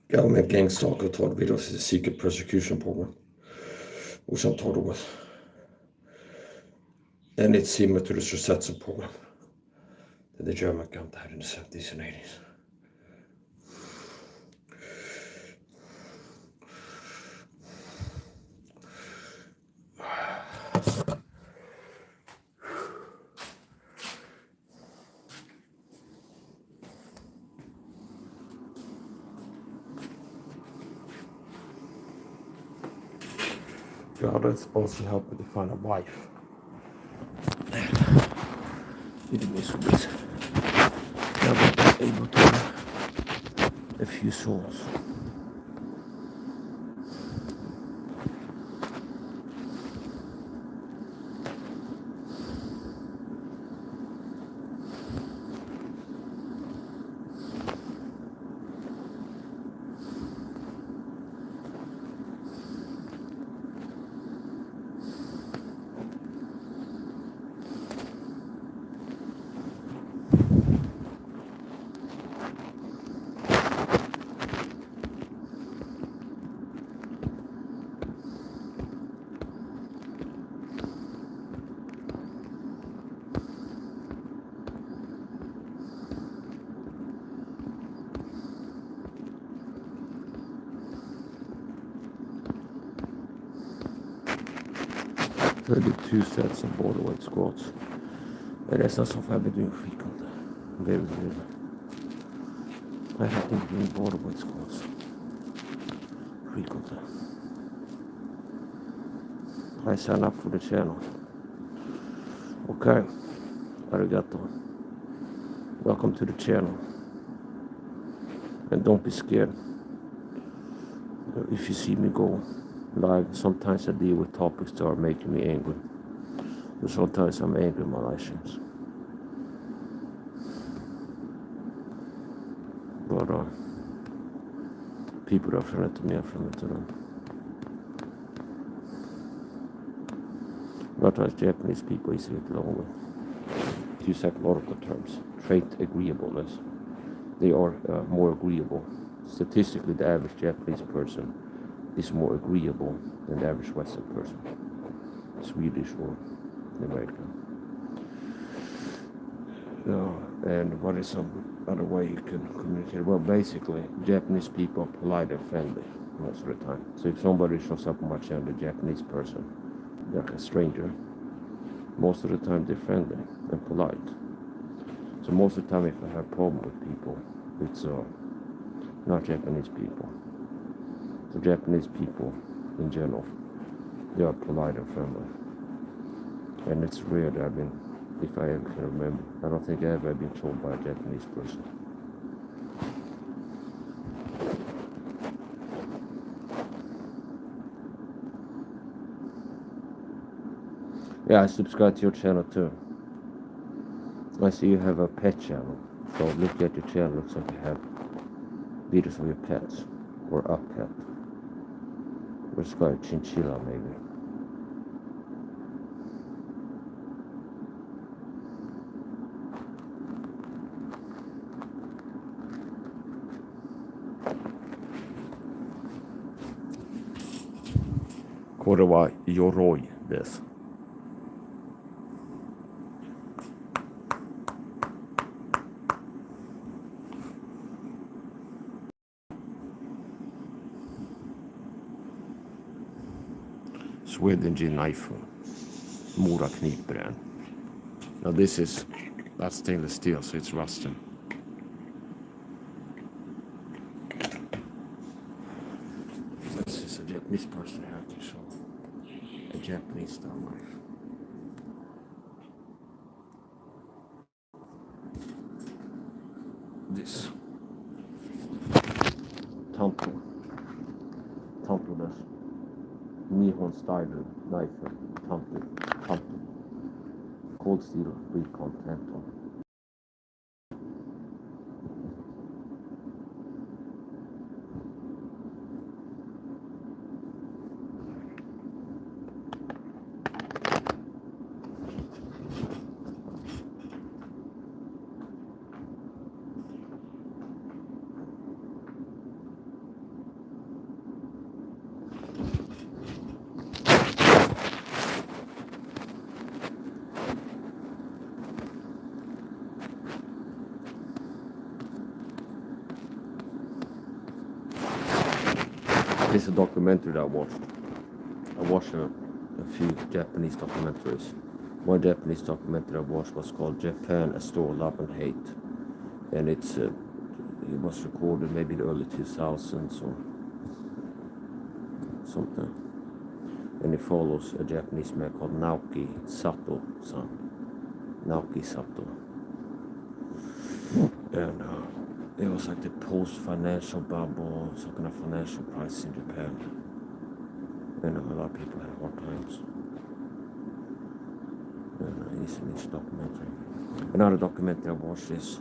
Government gang stalker thought videos is a secret persecution program, which I'm total with. And it's similar to the Susetsu program that the German government had in the 70s and 80s. God has also helped me to find a wife. It was with I was able to have a few souls. So I did 2 sets of bodyweight squats. And that's not something I've been doing frequently. Very rarely. I have been doing bodyweight squats frequently. I sign up for the channel. Okay, arigato. Welcome to the channel. And don't be scared. If you see me go live, sometimes I deal with topics that are making me angry. But sometimes I'm angry in my live streams. But people that are friendly to me, I'm friendly to them. A lot of times Japanese people easily get along with. To use psychological terms, trait agreeableness. They are more agreeable. Statistically, the average Japanese person is more agreeable than the average Western person, Swedish or American. And what is some other way you can communicate? Well, basically, Japanese people are polite and friendly most of the time. So if somebody shows up on my channel, a Japanese person, like a stranger, most of the time they're friendly and polite. So most of the time, if I have a problem with people, it's not Japanese people. So Japanese people in general, they are polite and friendly. And it's rare that if I ever can remember, I don't think I ever been told by a Japanese person. Yeah, I subscribe to your channel too. I see you have a pet channel. So look at your channel, looks like you have videos of your pets. Or a pet. Let's go a chinchilla maybe. Korva yoroi desu. Sweden knife. Mora knivbränd. Now that's stainless steel, so it's rusting. This is a Japanese person here to show a Japanese style knife. This Tanto desu. Nihon style knife. Tanto. Cold steel recon Tanto. This is a documentary that I watched. I watched a few Japanese documentaries. One Japanese documentary I watched was called Japan, A Story of Love and Hate. And it was recorded maybe in the early 2000s or something. And it follows a Japanese man called Naoki Sato-san. Naoki Sato. And it was like the post-financial bubble, some kind of financial crisis in Japan. And a lot of people had hard times. And it's an interesting documentary. Another documentary I watched is,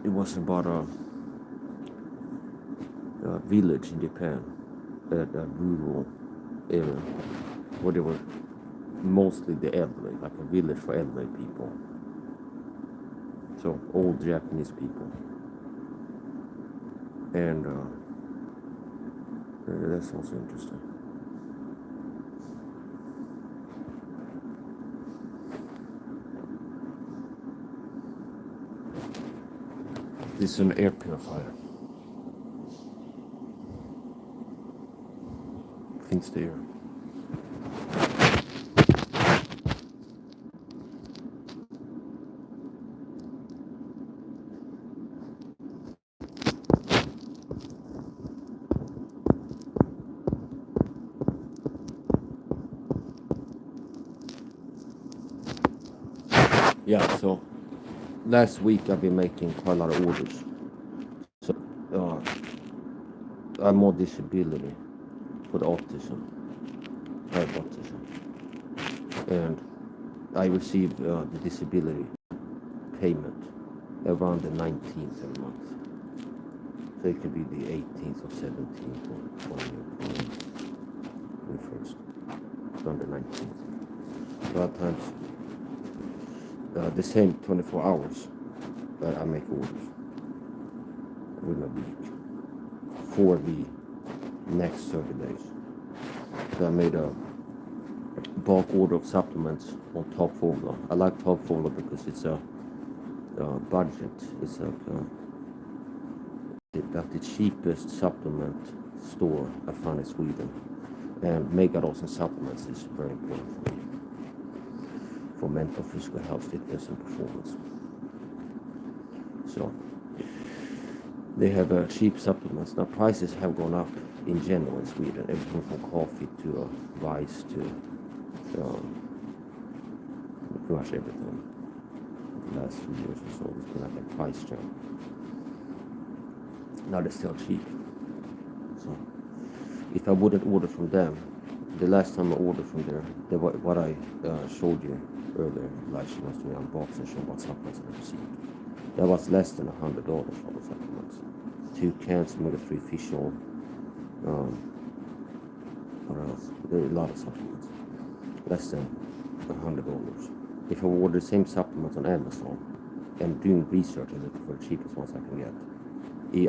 it was about a village in Japan, a rural area, where they were mostly the elderly, like a village for elderly people. So old Japanese people. And that's also interesting. This is an air purifier. Cleans the air. Yeah, so last week I've been making quite a lot of orders. So I'm more disability for the autism. I have autism. And I receive the disability payment around the 19th of the month. So it could be the 18th or 17th or 20th or 21st. Around the 19th. A lot of times, the same 24 hours that I make orders within a week for the next 30 days. So I made bulk order of supplements on Top Formula. I like Top Formula because it's a budget. It's like the cheapest supplement store I found in Sweden. And Megados and supplements is very important for me, for mental, physical health, fitness, and performance. So they have cheap supplements. Now prices have gone up in general in Sweden, everything from coffee to rice to pretty much everything. The last 2 years or so, there's been like a price jump. Now they're still cheap. So if I wouldn't order from them, the last time I ordered from there, what I showed you earlier, like she wants to unbox and show what supplements I received. That was less than $100 for the supplements. 2 cans of omega-3 fish oil. What else? There are a lot of supplements. Less than $100. If I order the same supplements on Amazon and doing research and looking for the cheapest ones I can get,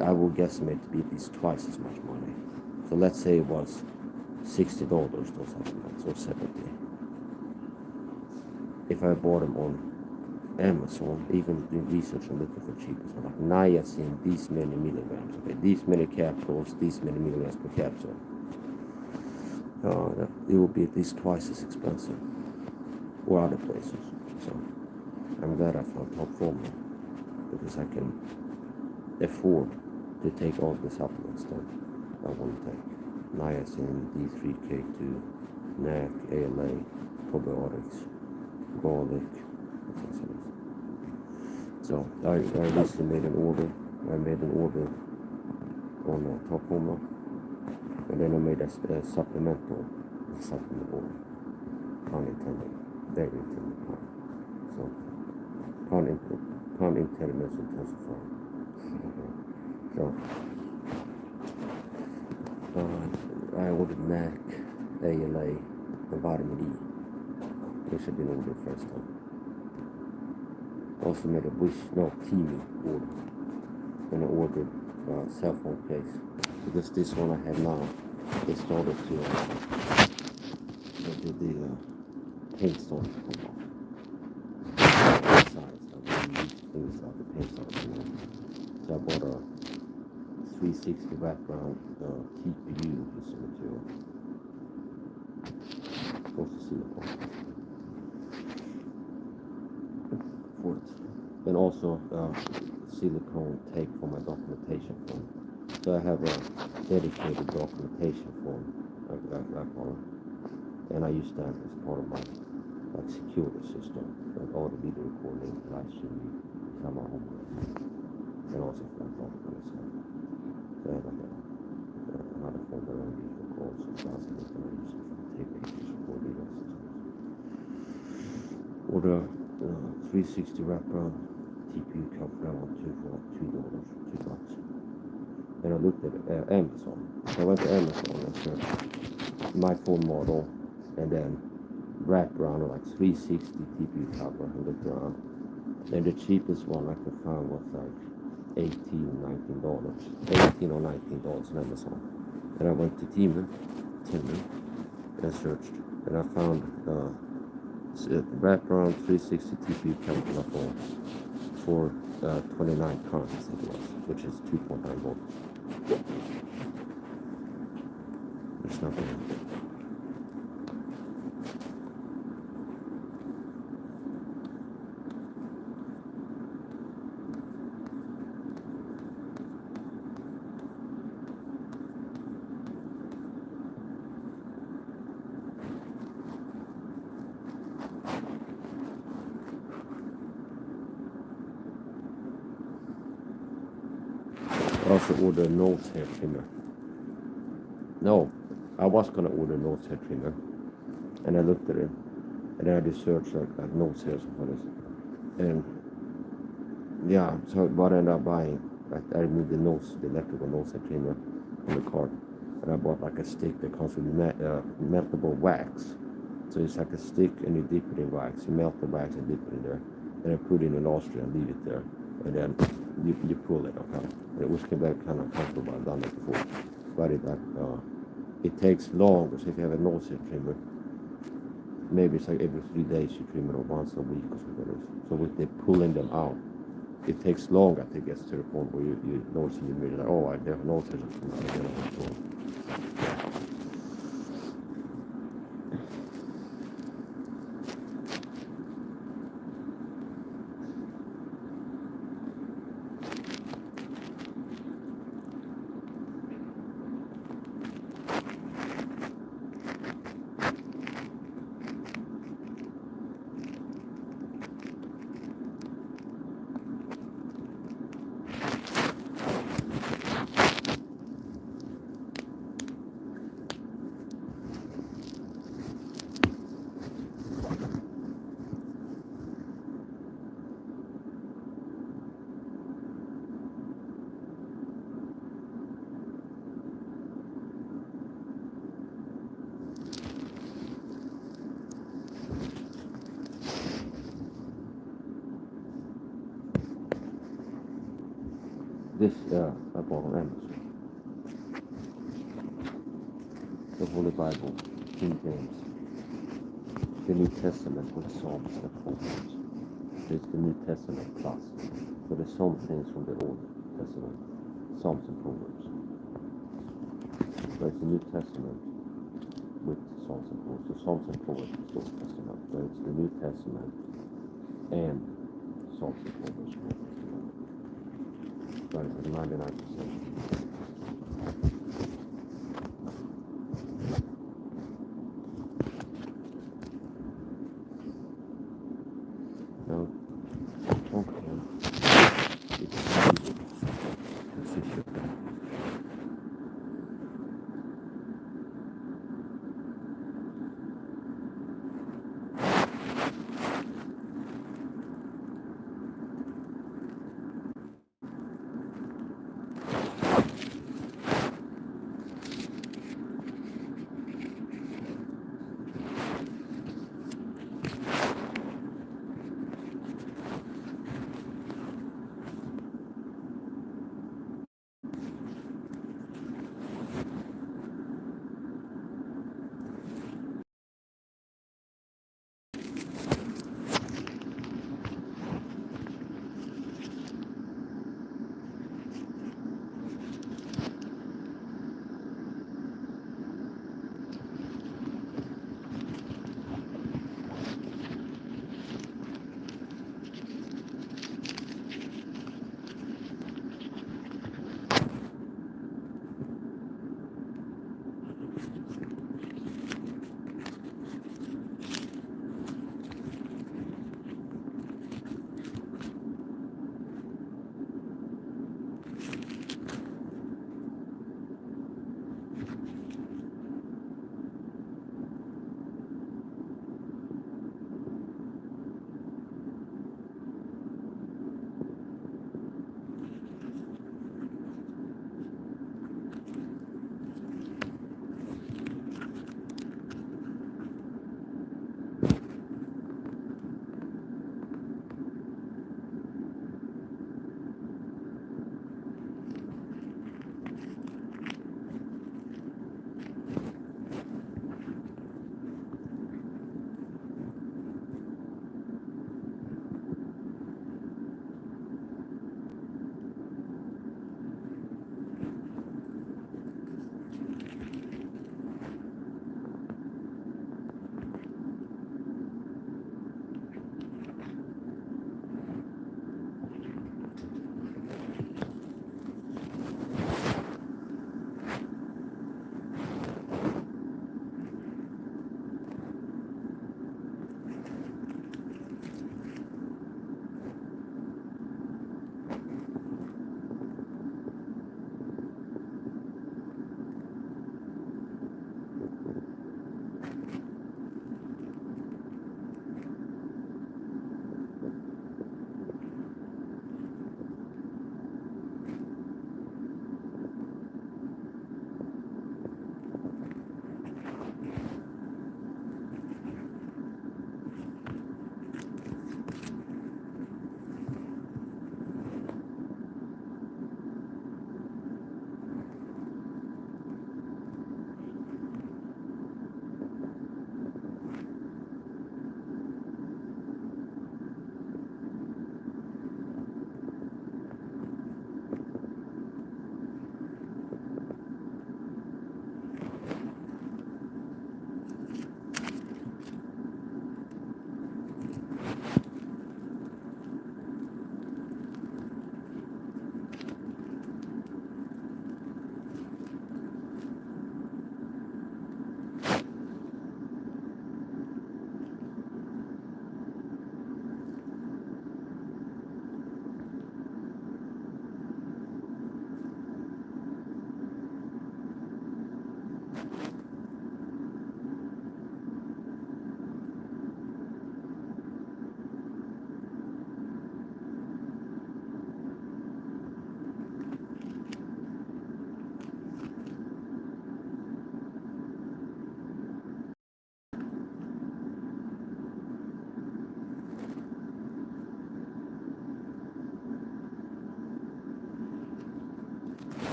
I will guesstimate to be at least twice as much money. So let's say it was $60 those supplements, or $70. If I bought them on Amazon, even doing research and looking for the cheapest one, like niacin, these many milligrams, okay, these many capsules, these many milligrams per capsule, it will be at least twice as expensive, or other places. So I'm glad I found Top Formula, because I can afford to take all the supplements that I want to take. Niacin, D3K2, NAC, ALA, probiotics, garlic, etc. So I recently made an order. I made an order on Top Formula, and then I made a supplement order. Pun intended, very intended pun. So pun intended means intensified. So I ordered NAC, ALA, and vitamin E, which had been ordered first time. Also made a Teamy order, and I ordered a cell phone case, because this one I have now, they started to the paint started to come off. Things like the paint started to come off. So I bought a 360 wraparound TPU piece of material. Also silicone. For it. And also silicone tape for my documentation form. So I have a dedicated documentation form, I call it. And I use that as part of my security system, like all the video recording, live streaming, camera homework, and also for that document stuff. So I have another form that I use for calls and documents that I use for tape pictures for video systems. Order 360 wraparound TPU cup that one too for like $2. And I looked at Amazon. So I went to Amazon and searched my phone model, and then wraparound or like 360 TPU cover, and looked around. And the cheapest one I could find was like $18 or $19 on Amazon. And I went to Timber and searched, and I found wraparound 360 TPU cover for 29 crowns, I think it was, which is $2.9. There's nothing. I also ordered a nose hair trimmer. No, I was gonna order a nose hair trimmer, and I looked at it, and then I just searched like nose hairs for this, and yeah, so what I ended up buying, like I removed the electrical nose hair trimmer on the cart, and I bought like a stick that comes with meltable wax. So it's like a stick, and you dip it in wax. You melt the wax and dip it in there, and I put it in a nostril and leave it there, and then you pull it, okay? Which can be kind of comfortable. I've done it before, but it takes longer. So if you have a nose hair trimmer, maybe it's like every 3 days you trim it, or once a week or something. So with they pulling them out, it takes longer to get to the point where you notice in the mirror that, oh, I have no tension from that again. This I bought on Amazon. The Holy Bible, King James. The New Testament with Psalms and Proverbs. There's the New Testament plus. So there's some things from the Old Testament, Psalms and Proverbs. So it's the New Testament with Psalms and Proverbs. So Psalms and Proverbs is the Old Testament. So it's the New Testament and Psalms and Proverbs. But it's 99%. No, okay. It's issue.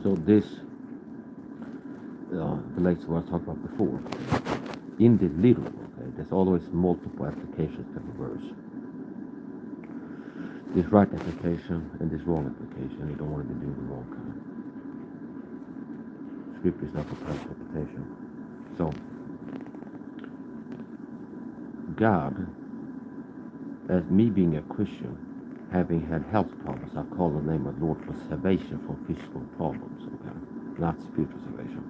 So this relates to what I talked about before. In the little, okay, there's always multiple applications to the verse. This right application and this wrong application. You don't want to be doing the wrong kind. Scripture is not a perfect interpretation. So God, as me being a Christian, having had health problems, I call the name of the Lord for salvation from physical problems, okay? Not spiritual salvation.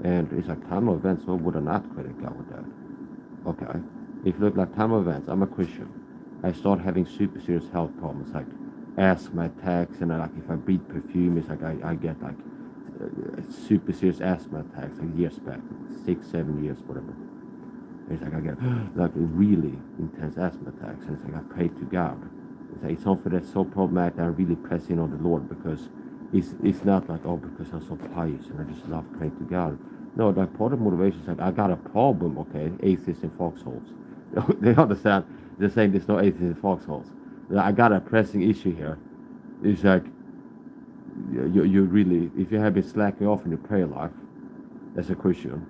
And it's like time of events, so would I not credit God with that? Okay. If you look like time of events, I'm a Christian. I start having super serious health problems, like asthma attacks, and like if I breathe perfume, it's like I get like super serious asthma attacks, like years back, 6, 7 years, whatever. It's like I get like really intense asthma attacks, and it's like I pray to God. It's like it's something that's so problematic that I really press in on the Lord, because it's not like, oh, because I'm so pious and I just love praying to God. No, that part of motivation is like, I got a problem, okay, atheists in foxholes. They understand. They're saying there's no atheists in foxholes. I got a pressing issue here. It's like, you really, if you have been slacking off in your prayer life as a Christian,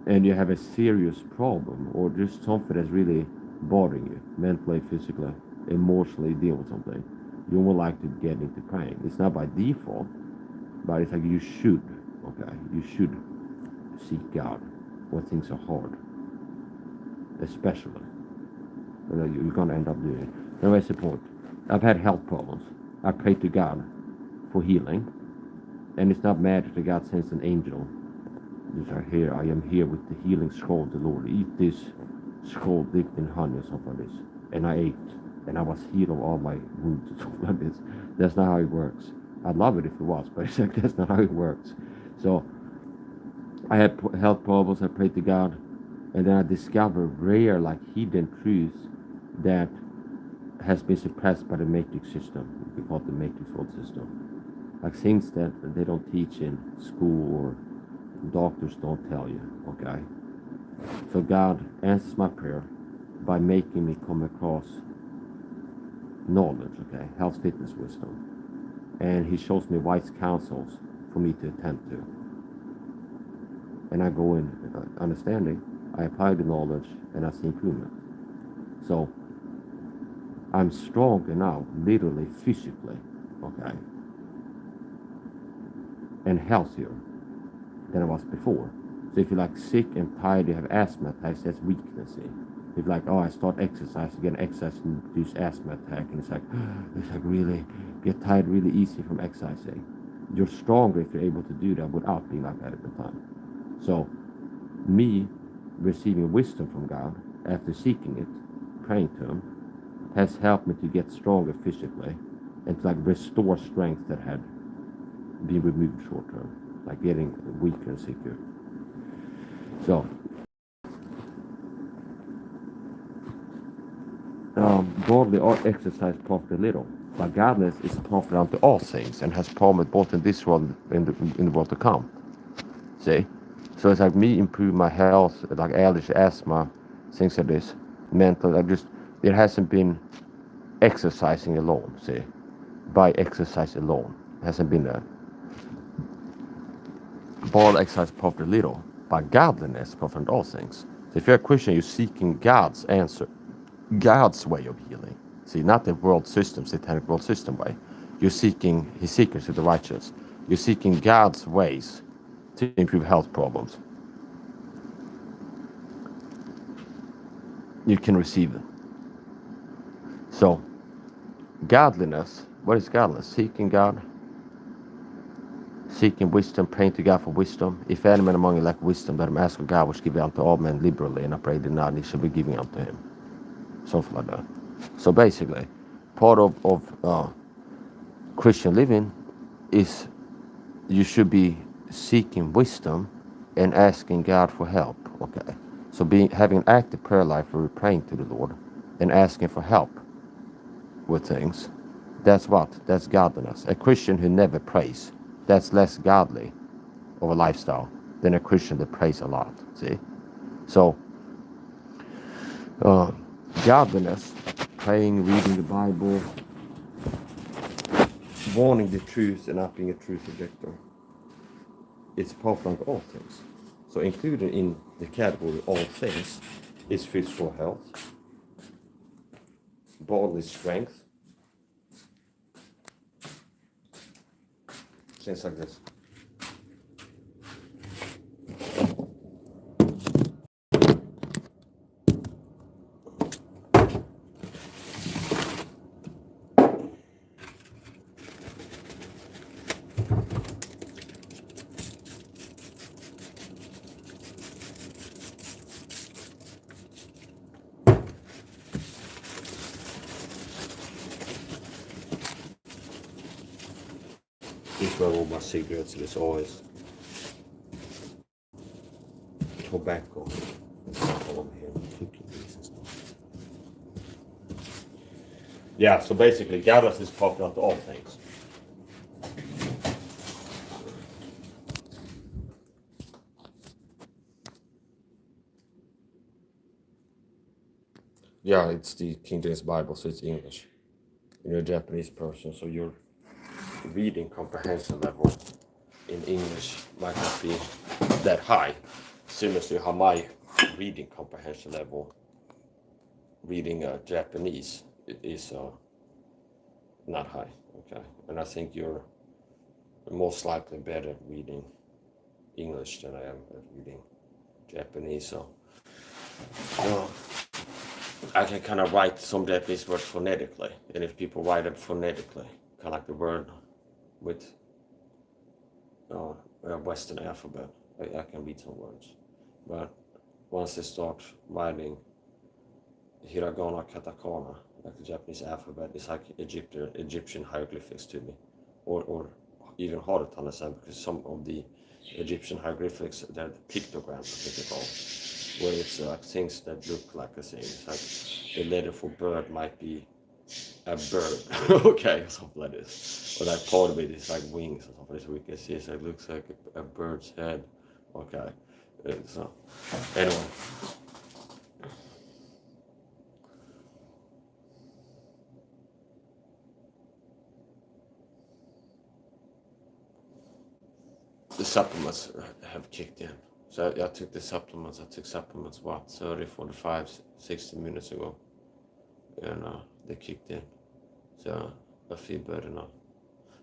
and you have a serious problem, or just something that's really bothering you, mentally, physically, emotionally, deal with something, you would like to get into praying. It's not by default, but it's like you should, okay? You should seek God when things are hard, especially. You're going to end up doing it. Now, that's the point. I've had health problems. I pray to God for healing, and it's not magic that God sends an angel. I am here with the healing scroll, the Lord. Eat this scroll dipped in honey or something like this. And I ate, and I was healed of all my wounds and something like this. That's not how it works. I'd love it if it was, but it's like, that's not how it works. So I had health problems. I prayed to God, and then I discovered rare, like hidden truths that has been suppressed by the matrix system. We call it the matrix world system. Like things that they don't teach in school or doctors don't tell you, okay? So God answers my prayer by making me come across knowledge, okay? Health, fitness, wisdom. And he shows me wise counsels for me to attend to. And I go in understanding, I apply the knowledge, and I see improvement. So I'm stronger now, literally, physically, okay? And healthier than I was before. So if you're like sick and tired, you have asthma attacks, that's weakness. If you're like, oh, I start exercising, get exercise and induce asthma attack, and it's like really get tired really easy from exercising. You're stronger if you're able to do that without being like that at the time. So me receiving wisdom from God after seeking it, praying to him, has helped me to get stronger physically and to like restore strength that had been removed short term. Like getting weaker and sicker. So, godly exercise profit little, but godliness is profit unto all things, and has promise both in this world and in the world to come. See? So it's like me improve my health, like allergy, asthma, things like this, mental. It hasn't been exercising alone. See, by exercise alone, it hasn't been a ball exercise profit little, but godliness profit all things. So if you're a Christian, you're seeking God's answer, God's way of healing. See, not the world system, satanic world system way. You're seeking His secrets to the righteous. You're seeking God's ways to improve health problems. You can receive them. So, godliness, what is godliness? Seeking God, seeking wisdom, praying to God for wisdom. If any man among you lack wisdom, let him ask of God, which give unto all men liberally, and upbraided not, and he shall be giving unto him. Something like that. So basically, part of Christian living is you should be seeking wisdom and asking God for help. Okay, so having an active prayer life where we're praying to the Lord and asking for help with things. That's what? That's godliness. A Christian who never prays, that's less godly of a lifestyle than a Christian that prays a lot. See, so godliness, praying, reading the Bible, wanting the truth and not being a truth rejecter. It's powerful like all things. So included in the category all things is physical health, bodily strength, things like this. This is where all my cigarettes, there's always tobacco. Yeah, so basically godliness is popular to all things. Yeah, it's the King James Bible, so it's English. You're a Japanese person, so your reading comprehension level in English might not be that high. Similar to how my reading comprehension level reading Japanese is not high. Okay, and I think you're most likely better at reading English than I am at reading Japanese. So I can kind of write some Japanese words phonetically, and if people write it phonetically, kind of like the word with Western alphabet, I can read some words. But once they start writing hiragana, katakana, like the Japanese alphabet, it's like Egyptian hieroglyphics to me, or even harder to understand because some of the Egyptian hieroglyphics, they're pictograms, I think they're called, where it's like things that look like a thing. It's like the letter for bird might be a bird, okay, or something like this. Or like part of it is like wings or something, so we can see it looks like a bird's head, okay. So, anyway. The supplements have kicked in. So I took the supplements, 30, 45, 60 minutes ago. And they kicked in. So I feel better now.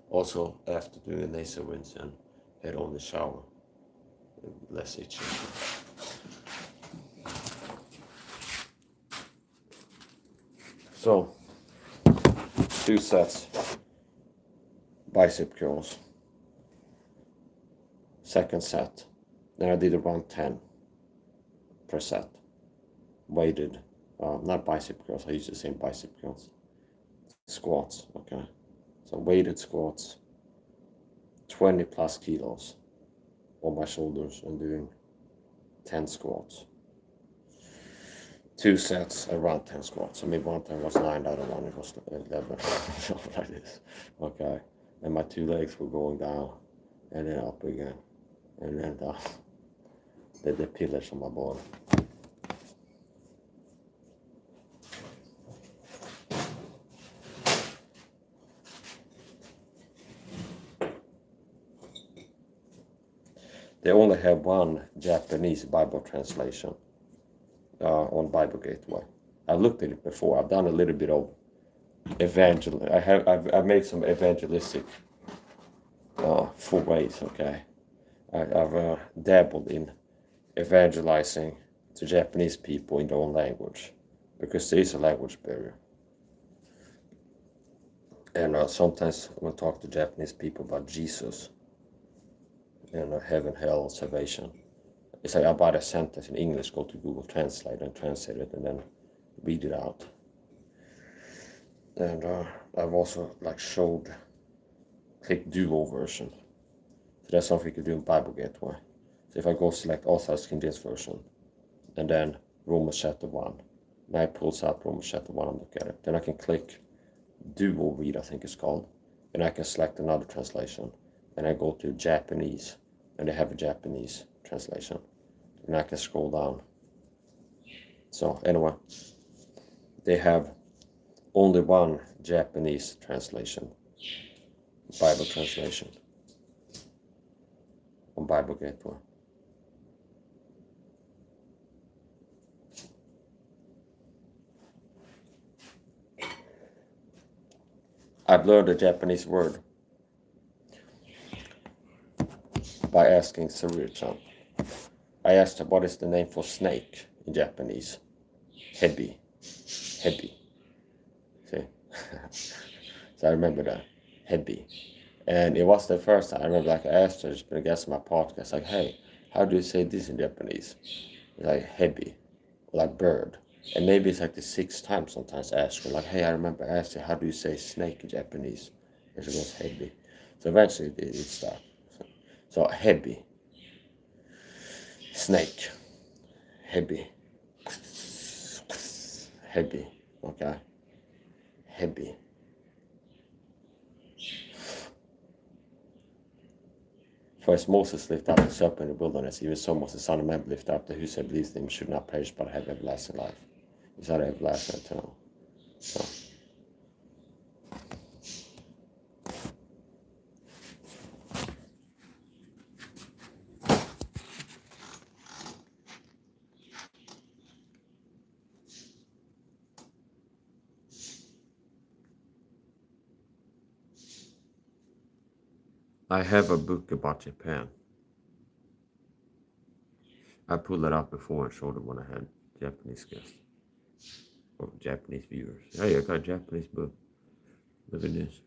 Also, after doing a laser rinse and had only shower, less itching. So, 2 sets, bicep curls. Second set, then I did around 10 per set, weighted, not bicep curls, I used the same bicep curls, squats, okay, so weighted squats, 20 plus kilos on my shoulders and doing 10 squats. 2 sets, around 10 squats, so maybe one time was 9, the other one it was 11, something like this, okay, and my 2 legs were going down and then up again. And then Det piller som var bara. They only have one Japanese Bible translation on Bible Gateway. I've looked at it before. I've done a little bit of I've made some evangelistic forays. Okay, I've dabbled in evangelizing to Japanese people in their own language, because there is a language barrier. And sometimes when I talk to Japanese people about Jesus and heaven, hell, salvation, it's like I buy a sentence in English, go to Google Translate and translate it, and then read it out. And I've also click Duo version. So that's something you can do in Bible Gateway. So if I go select Authorized King James Version, and then Romans chapter 1, now it pulls up Romans chapter 1 and look at it. Then I can click Duo Read, I think it's called, and I can select another translation, and I go to Japanese, and they have a Japanese translation, and I can scroll down. So anyway, they have only one Japanese translation, Bible translation, on Bible Gateway. I've learned a Japanese word by asking Sarir-chan. I asked her, what is the name for snake in Japanese? Hebi. Hebi. See? So I remember that. Hebi. And it was the first time I remember, I asked her, she's been a guest on my podcast, hey, how do you say this in Japanese? It's like hebi, like bird. And maybe it's like the sixth time sometimes I ask her, hey, I remember asking, how do you say snake in Japanese? And she goes, hebi. So eventually it stuck. So hebi, snake, hebi, hebi, okay, hebi. First Moses lifted up the serpent in the wilderness, even so must the Son of Man lift up the whoso believes in him should not perish but have everlasting life. It's not everlasting eternal. So. I have a book about Japan. I pulled it up before and showed it when I had Japanese guests or Japanese viewers. Hey, I got a Japanese book. Look at this.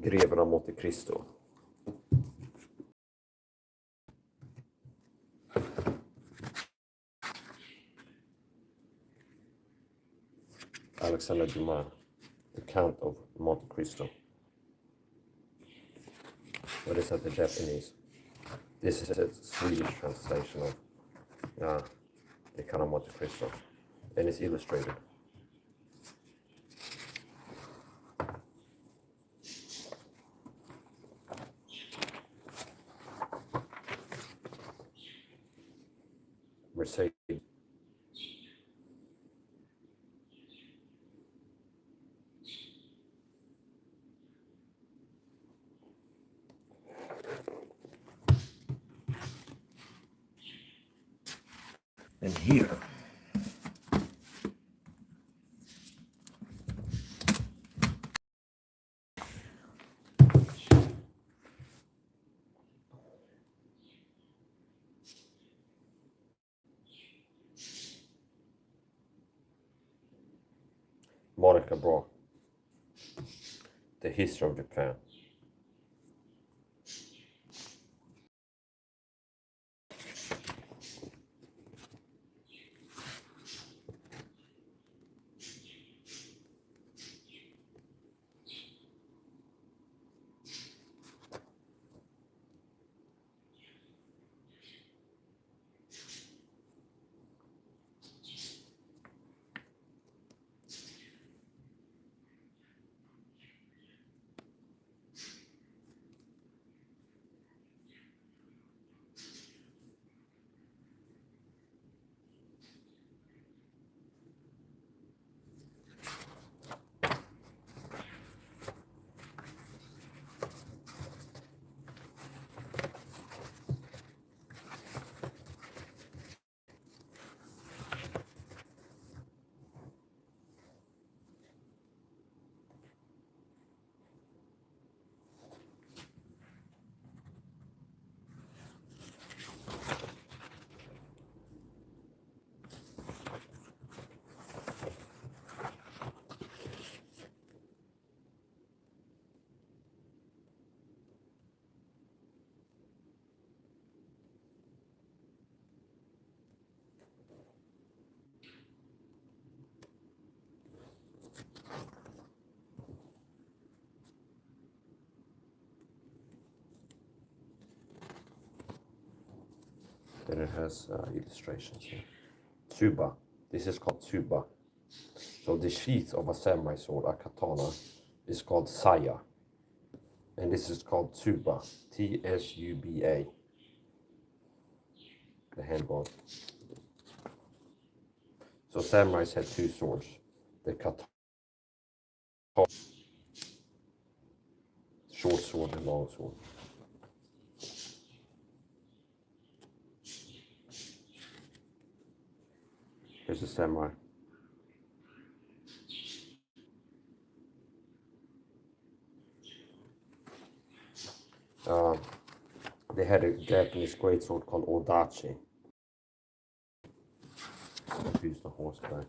Greven av Monte Cristo. Alexander Dumas, The Count of Monte Cristo. What is that, the Japanese? This is a Swedish translation of The Count of Monte Cristo, and it's illustrated. Mercedes. And here, Monica Brock, The History of Japan. Then it has illustrations here. Tsuba. This is called tsuba. So the sheath of a samurai sword, a katana, is called saya. And this is called tsuba. Tsuba. The handle. So samurais had two swords. The katana, short sword and long sword. Here's a samurai. They had a Japanese greatsword called odachi. Confuse the horseback.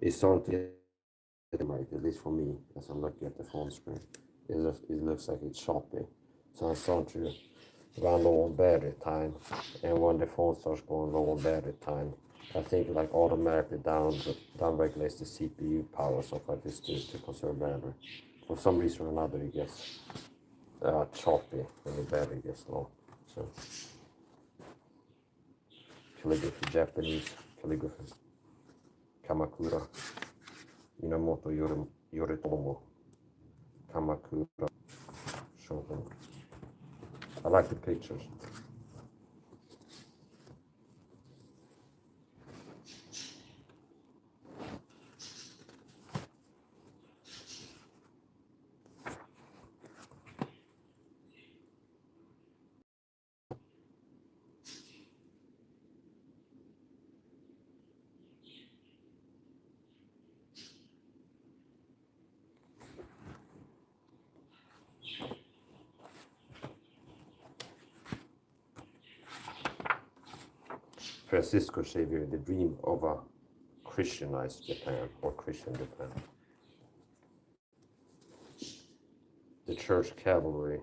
It's starting to get at least for me, as I'm looking at the phone screen. It looks like it's choppy. So I'm starting to run low on battery time, and when the phone starts going low on battery time, I think like automatically down regulates the CPU power, stuff like this to conserve battery. For some reason or another, it gets choppy when the battery gets low. So calligraphy, Japanese calligraphy, Kamakura, Minamoto Yoritomo, Kamakura, Shogun. I like the pictures. Francisco Xavier, the dream of a Christianized Japan or Christian Japan. The church cavalry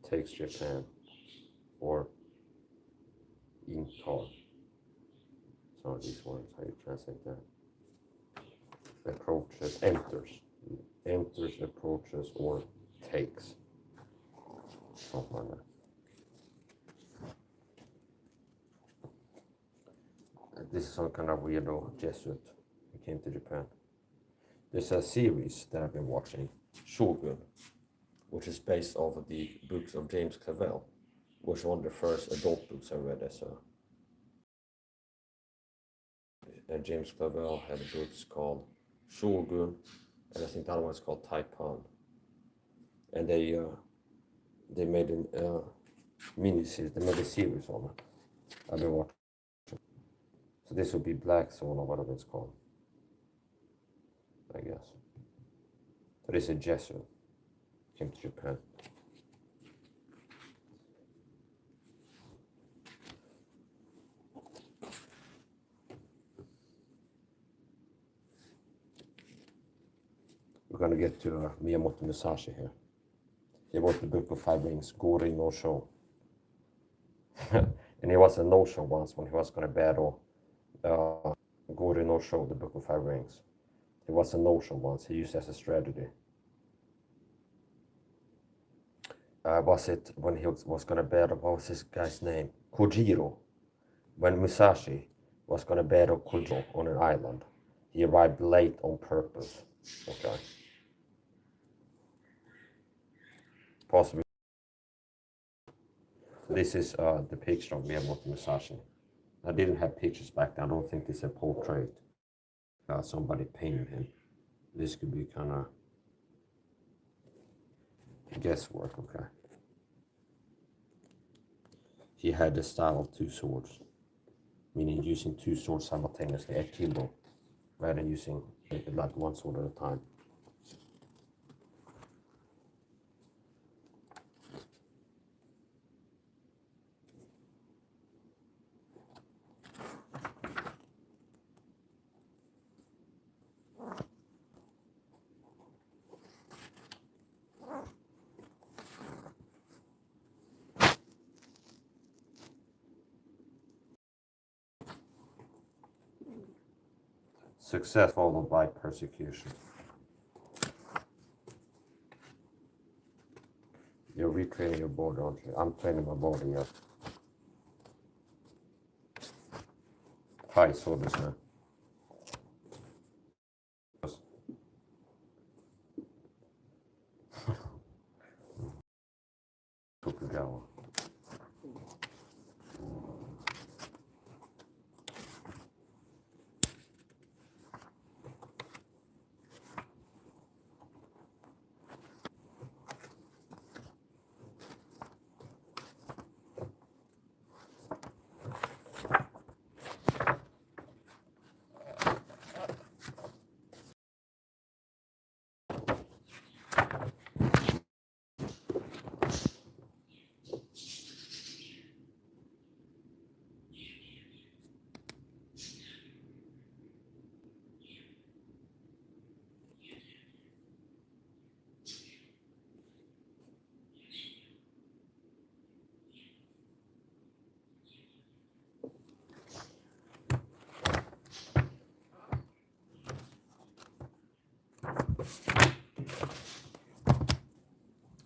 takes Japan, or Intal. Some of these words, how you translate that? Approaches, enters, approaches, or takes. Something like that. This is some kind of weirdo Jesuit who came to Japan. There's a series that I've been watching, Shogun, which is based off of the books of James Clavell, which was one of the first adult books I read as a. And James Clavell had books called Shogun, and I think the other one is called Taipan. And they made a mini-series, they made a series on it. I've been watching. So this would be Black Swan or whatever it's called, I guess. So this is a Jesuit, came to Japan. We're gonna get to Miyamoto Musashi here. He wrote the Book of Five Rings, Gori no Sho. And he was a no-show once when he was gonna battle Gori no Sho, the Book of Five Rings. He was a no-show once, he used it as a strategy. Was it when he was gonna battle, what was this guy's name? Kojiro. When Musashi was gonna battle Kojiro on an island, he arrived late on purpose. Okay. Possibly. This is the picture of Miyamoto Musashi. I didn't have pictures back then. I don't think this is a portrait. Somebody painted him. This could be kind of guesswork, okay. He had the style of two swords, meaning using two swords simultaneously, akimbo, rather than using like one sword at a time. Success followed by persecution. You're retraining your body, aren't you? I'm training my body, yeah. Hi, så det snö. Tokugawa.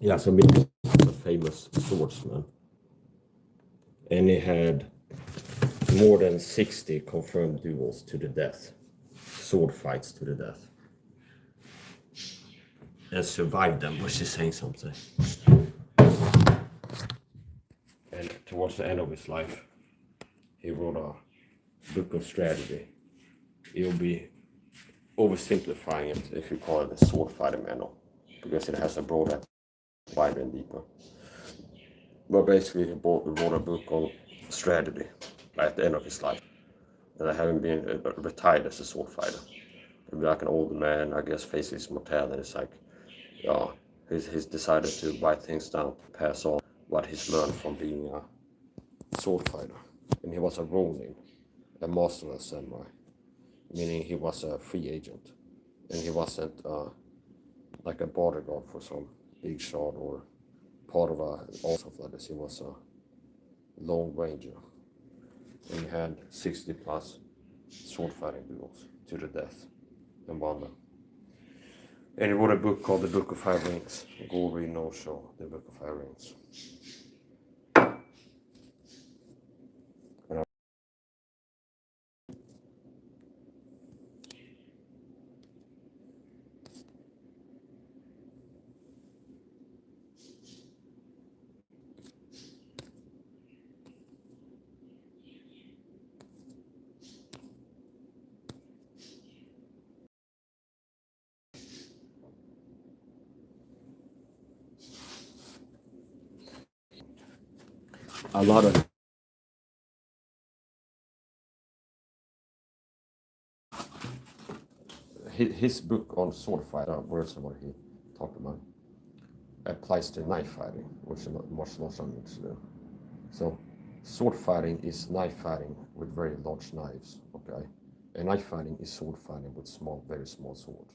Yeah, so Mick was a famous swordsman. And he had more than 60 confirmed duels to the death. Sword fights to the death. And survived them, which is saying something. And towards the end of his life, he wrote a book of strategy. It will be oversimplifying it if you call it a sword fighting manual, because it has a broader, wider and deeper. But basically, he wrote a book on strategy at the end of his life. And I haven't been retired as a sword fighter. He'll be like an old man, I guess, facing his mortality. It's like, yeah, he's decided to write things down, to pass on what he's learned from being a sword fighter. And he was a Ronin, a masterless samurai, meaning he was a free agent. And he wasn't like a bodyguard for some big shot or part of all stuff like this. He was a lone ranger. And he had 60 plus sword fighting duels to the death and won them. And he wrote a book called The Book of Five Rings. Go read no show, The Book of Five Rings. A lot of his book on sword fighting, words of what he talked about, applies to knife fighting, which is much more something to do. So sword fighting is knife fighting with very large knives, okay? And knife fighting is sword fighting with small, very small swords.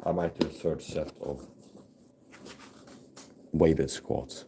I might do a third set of weighted squats.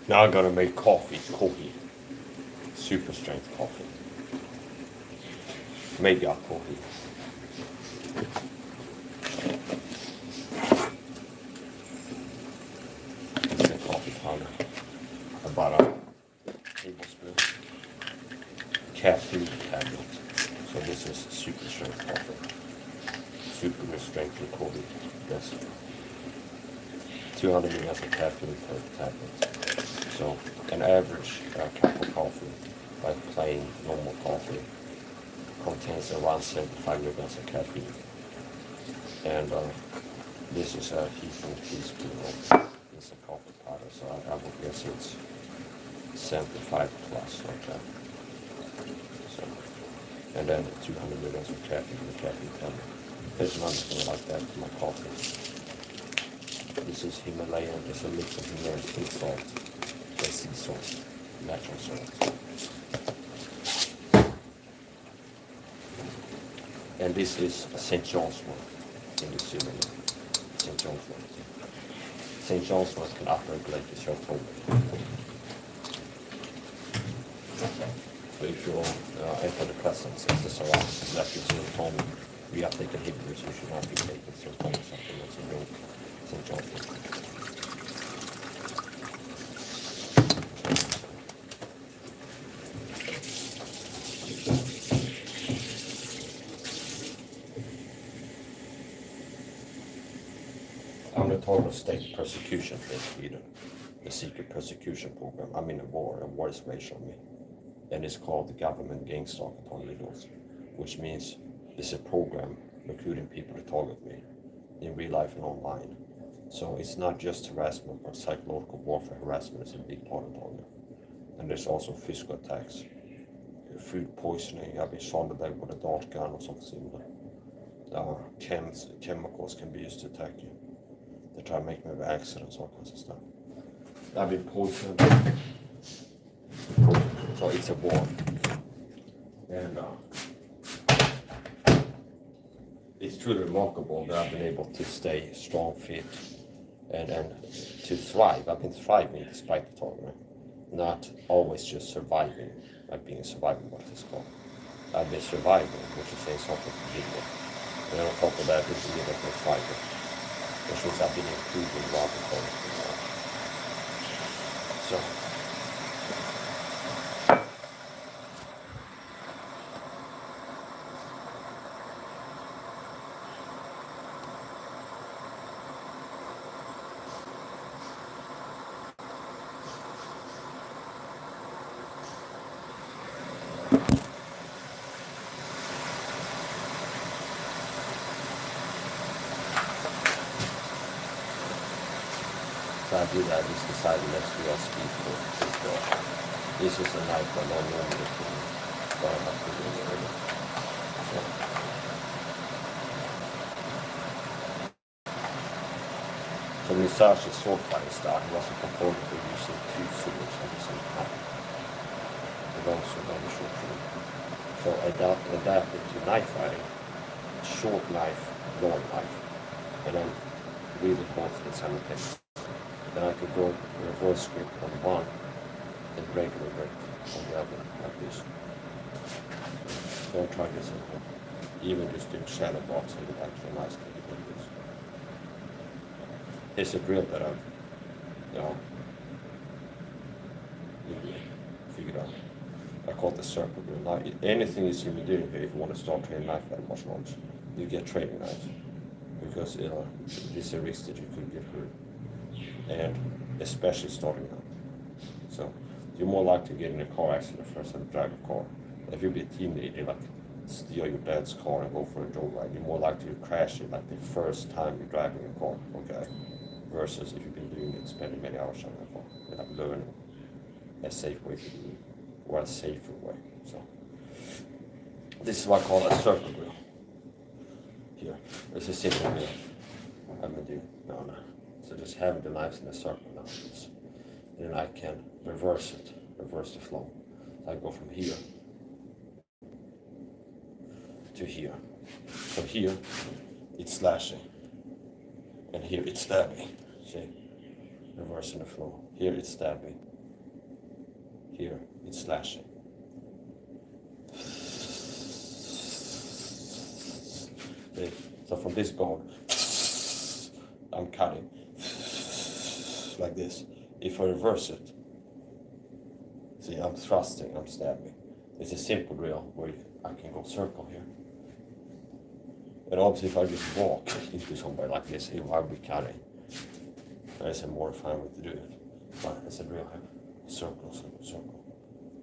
Now I'm gonna make coffee, super strength coffee, mega coffee. This is coffee powder, about a tablespoon, caffeine tablet. So this is super strength coffee, super strength and coffee. Yes, 200 milligrams of caffeine per tablet. So an average cup of coffee, like plain normal coffee, contains around 75 milligrams of caffeine. And this is a heaping teaspoon of this coffee powder, so I would guess it's 75 plus, okay. So, and then 200 milligrams of caffeine, the caffeine tablet. There's another thing like that for my coffee. This is Himalayan, it's a mix of Himalayan pink salt and sea salt, natural salt. And this is St. John's wort in New Zealand. St. John's wort. St. John's wort can upregulate the serotonin. So if you antidepressants, SSRIs, that is serotonin reuptake inhibitors, you should not be taking serotonin supplements and drink St. John's wort. I'm the total state persecution in Sweden, the secret persecution program. I'm in a war is waged on me. And it's called the government gangstalk upon Lidls, which means it's a program recruiting people to target me in real life and online. So it's not just harassment, but psychological warfare harassment is a big part of it. And there's also physical attacks, food poisoning. I've been shot in the back with a dart gun or something similar. Chemicals can be used to attack you. They try to make me have accidents, all kinds of stuff. I've been poisoned. So it's a war. And it's truly remarkable that I've been able to stay strong, fit, and to thrive. I've been thriving despite the tournament. Not always just surviving, like being a survivor, what it's called. I've been surviving, which is saying something to begin with. And then on top of that, it's a bit of a thriving, which means I've been improving while the tournament. So, I did, I just decided let's do a speed course. This is a night when I normally can start up to do it. So Musashi sword fighting style was a component of using two swords at the same time. The long sword and the short sword. So adapted to knife fighting, short knife, long knife, and then really both in simultaneously. Then I could go reverse grip on one and regular grip on the other, like this. Don't try this at home. Even just doing shadow boxing with actual nice capabilities. Here's a drill that I've, really figured out. I call it the circle drill. Now, anything you see me doing here, if you want to start training knife fighting martial arts, you get training knives. Because there's a risk that you could get hurt. And especially starting out. So you're more likely to get in a car accident first time you drive a car. If you be a teenager, like steal your dad's car and go for a joyride, you're more likely to crash it like the first time you're driving a car, okay? Versus if you've been doing it, spending many hours driving a car, and like learning a safe way to do it, or a safer way. So this is what I call a circle drill. Here, this is simple drill. I'm gonna do no. So just having the knives in a circle now, and then I can reverse the flow. So I go from here to here. So here, it's slashing, and here it's stabbing. See, reversing the flow. Here it's stabbing, here, it's slashing. See? So from this guard, I'm cutting like this. If I reverse it, see, I'm thrusting, I'm stabbing. It's a simple drill where I can go circle here. And obviously if I just walk into somebody like this, I'll be cutting. That's a more fun way to do it. But it's a drill here. Circle, circle, circle.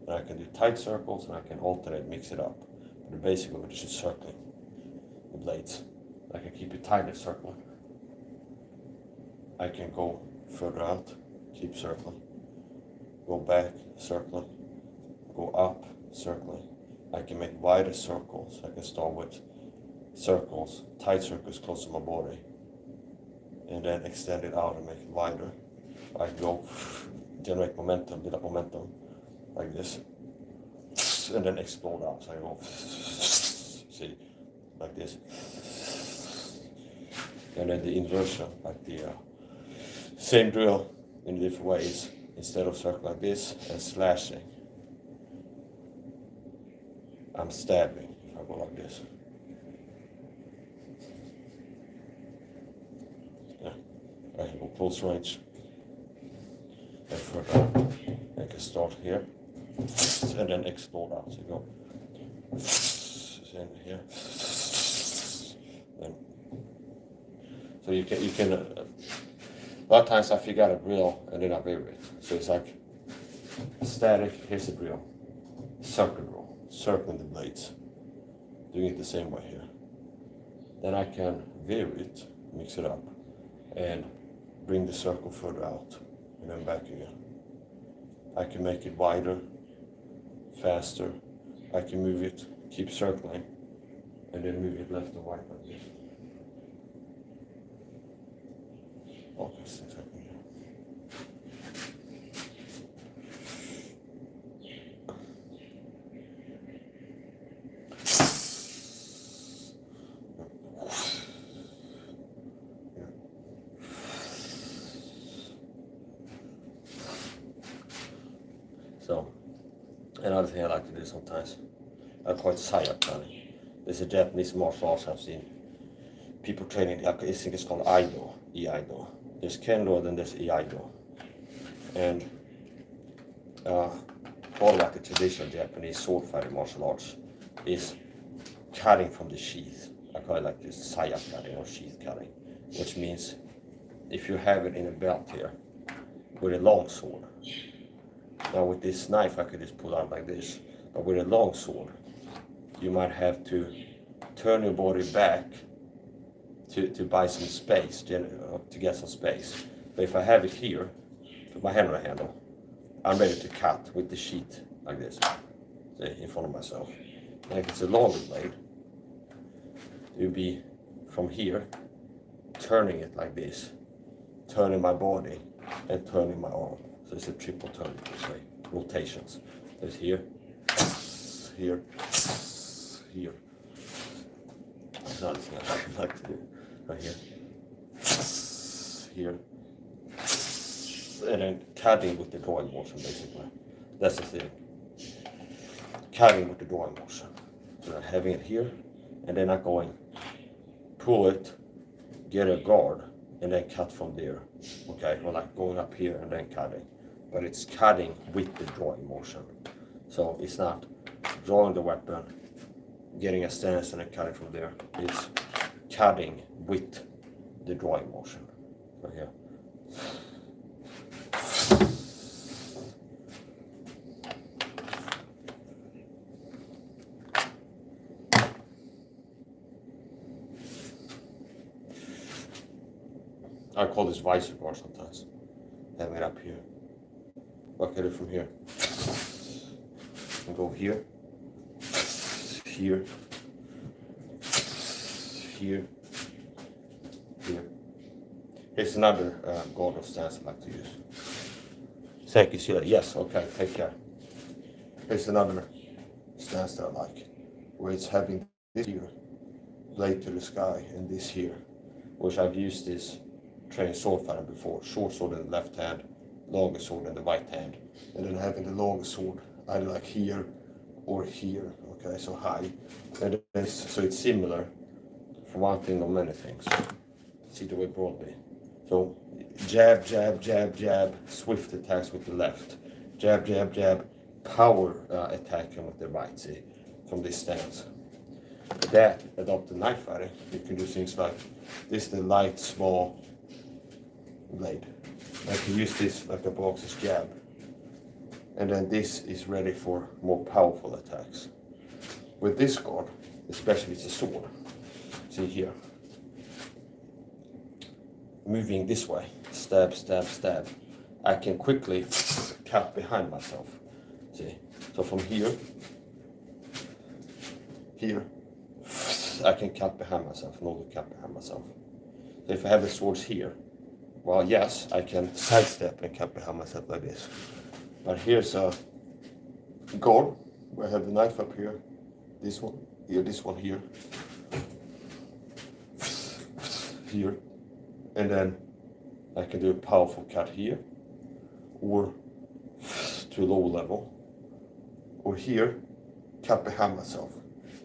And I can do tight circles and I can alternate, mix it up. But basically we're just circling the blades. I can keep it tighter, circling. I can go further out, keep circling. Go back, circling. Go up, circling. I can make wider circles. I can start with circles, tight circles close to my body, and then extend it out and make it wider. I can go generate momentum, build up momentum like this, and then explode out. So I go, see, like this, and then the inversion, like the same drill in different ways. Instead of circling like this and slashing, I'm stabbing if I go like this. Yeah, I can go close range and further out. I can start here and then explode out. So you go in here. Then, so you can a lot of times I figure out a drill and then I vary it. So it's like static, here's a drill, circle drill, circling the blades, doing it the same way here. Then I can vary it, mix it up, and bring the circle further out, and then back again. I can make it wider, faster. I can move it, keep circling, and then move it left and right like this. Oh, that's exactly here. So, another thing I like to do sometimes, I call it SAHA cutting. There's a Japanese martial arts I've seen people training, I think it's called Aido, E-Aido. There's Kendo and then there's E-Aido. And part of like the traditional Japanese sword fighting martial arts is cutting from the sheath. I call it like this saya cutting or sheath cutting, which means if you have it in a belt here with a long sword. Now with this knife I could just pull out like this, but with a long sword you might have to turn your body back to buy some space, to get some space. But if I have it here, put my hand on the handle, I'm ready to cut with the sheath like this, see, in front of myself. And if it's a longer blade, you'll be from here, turning it like this, turning my body and turning my arm. So it's a triple turn, you could say, rotations. So it's here, here, here. That's another thing I like to do. Right here, here, and then cutting with the drawing motion, basically. That's the thing. Cutting with the drawing motion. So having it here, and then I'm going, pull it, get a guard, and then cut from there. Okay, or like going up here and then cutting. But it's cutting with the drawing motion. So it's not drawing the weapon, getting a stance and then cutting from there. It's cutting with the drawing motion. So here. I call this visor guard sometimes. Having it up here. Look at it from here. And go here. Here. Here. Here. Here's another guard or stance I like to use. Thank you, see that? Yes, okay, take care. Here's another stance that I like, where it's having this here, blade to the sky, and this here, which I've used this training sword fighting before. Short sword in the left hand, longer sword in the right hand, and then having the longer sword either like here or here, okay, so high. And so it's similar for one thing or many things. See the way broadly. So jab, jab, jab, jab, swift attacks with the left. Jab, jab, jab, power attacking with the right, see, from this stance. That, adopt the knife fighting, you can do things like this, the light, small blade. I can use this like a boxer's jab. And then this is ready for more powerful attacks. With this guard, especially with the sword, see here, moving this way, stab, stab, stab, I can quickly cut behind myself, see. So from here, I can cut behind myself, and only cut behind myself. So if I have the swords here, well, yes, I can sidestep and cut behind myself like this. But here's a guard, where I have the knife up here, this one here, here, and then I can do a powerful cut here, or to a lower level, or here, cut behind myself,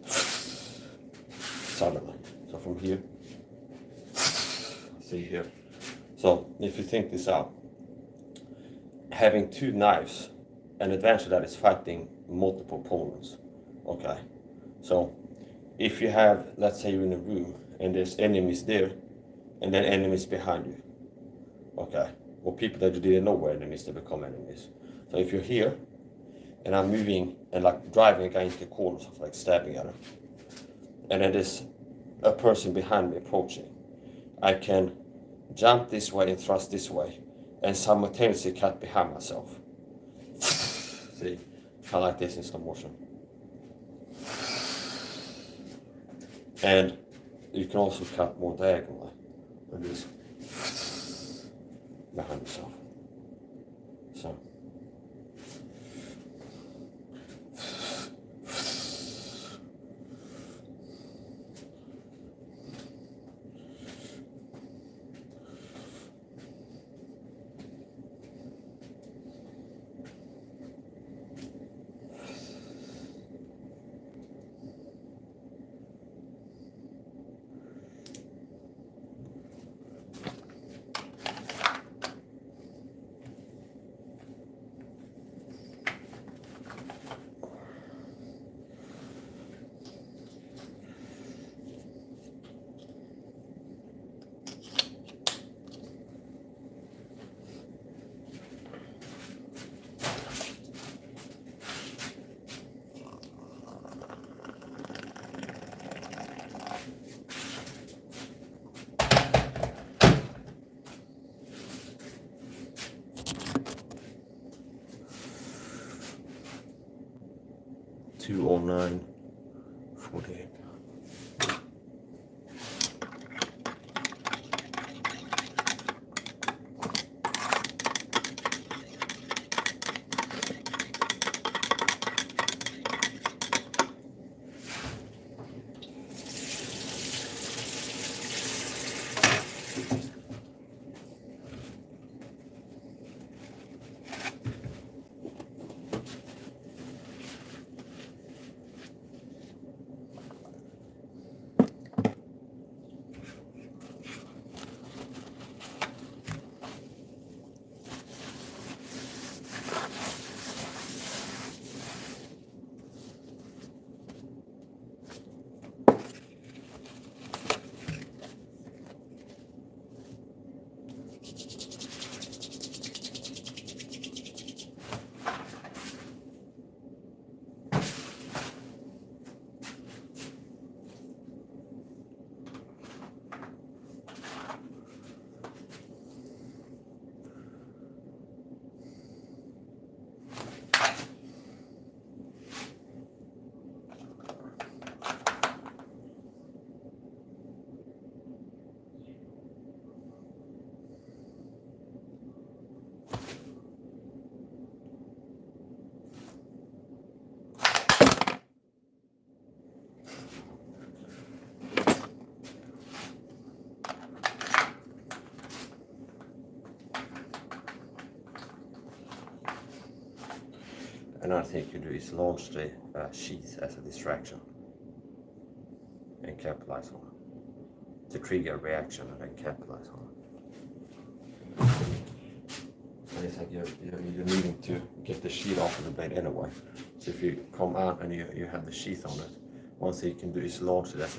suddenly. So from here, see here. So if you think this out, having two knives, an advantage of that is fighting multiple opponents, okay? So if you have, let's say you're in a room and there's enemies there and then enemies behind you, okay? Or people that you didn't know were enemies, they become enemies. So if you're here and I'm moving and like driving a guy into the corner, something like stabbing at him, and then there's a person behind me approaching, I can jump this way and thrust this way and simultaneously cut behind myself. See, kind of like this in slow motion. And you can also cut more diagonally, like this, behind yourself. So. $209.48. Another thing you can do is launch the sheath as a distraction and capitalize on it. To trigger a reaction and then capitalize on it. And it's like you're needing to get the sheath off of the blade anyway. So if you come out and you have the sheath on it, one thing you can do is launch it as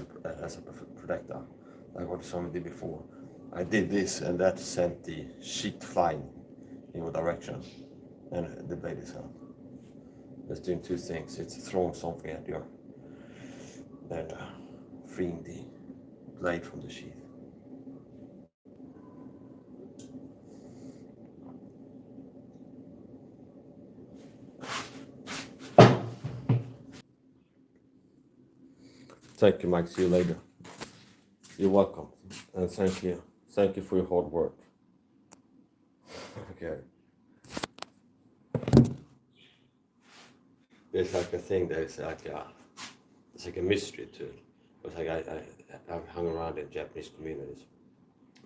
a projectile, like what someone did before. I did this and that sent the sheet flying in your direction and the blade is out. It's doing two things. It's throwing something at you and freeing the blade from the sheath. Thank you, Mike. See you later. You're welcome. And thank you. Thank you for your hard work. Okay. There's like a thing that is like it's like a mystery to it. It's like I've hung around in Japanese communities.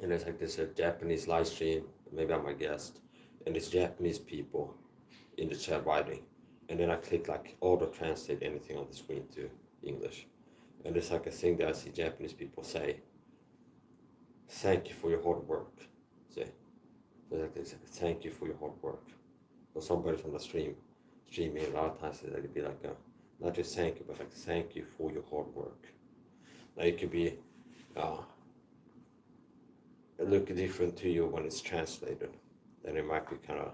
And there's like this Japanese live stream, maybe I'm a guest, and it's Japanese people in the chat writing. And then I click like auto translate anything on the screen to English. And there's like a thing that I see Japanese people say, thank you for your hard work. Say, so like they say, thank you for your hard work. Or somebody's on the streaming, a lot of times they'd be like, not just thank you, but like thank you for your hard work. Now it could be look different to you when it's translated. Then it might be kind of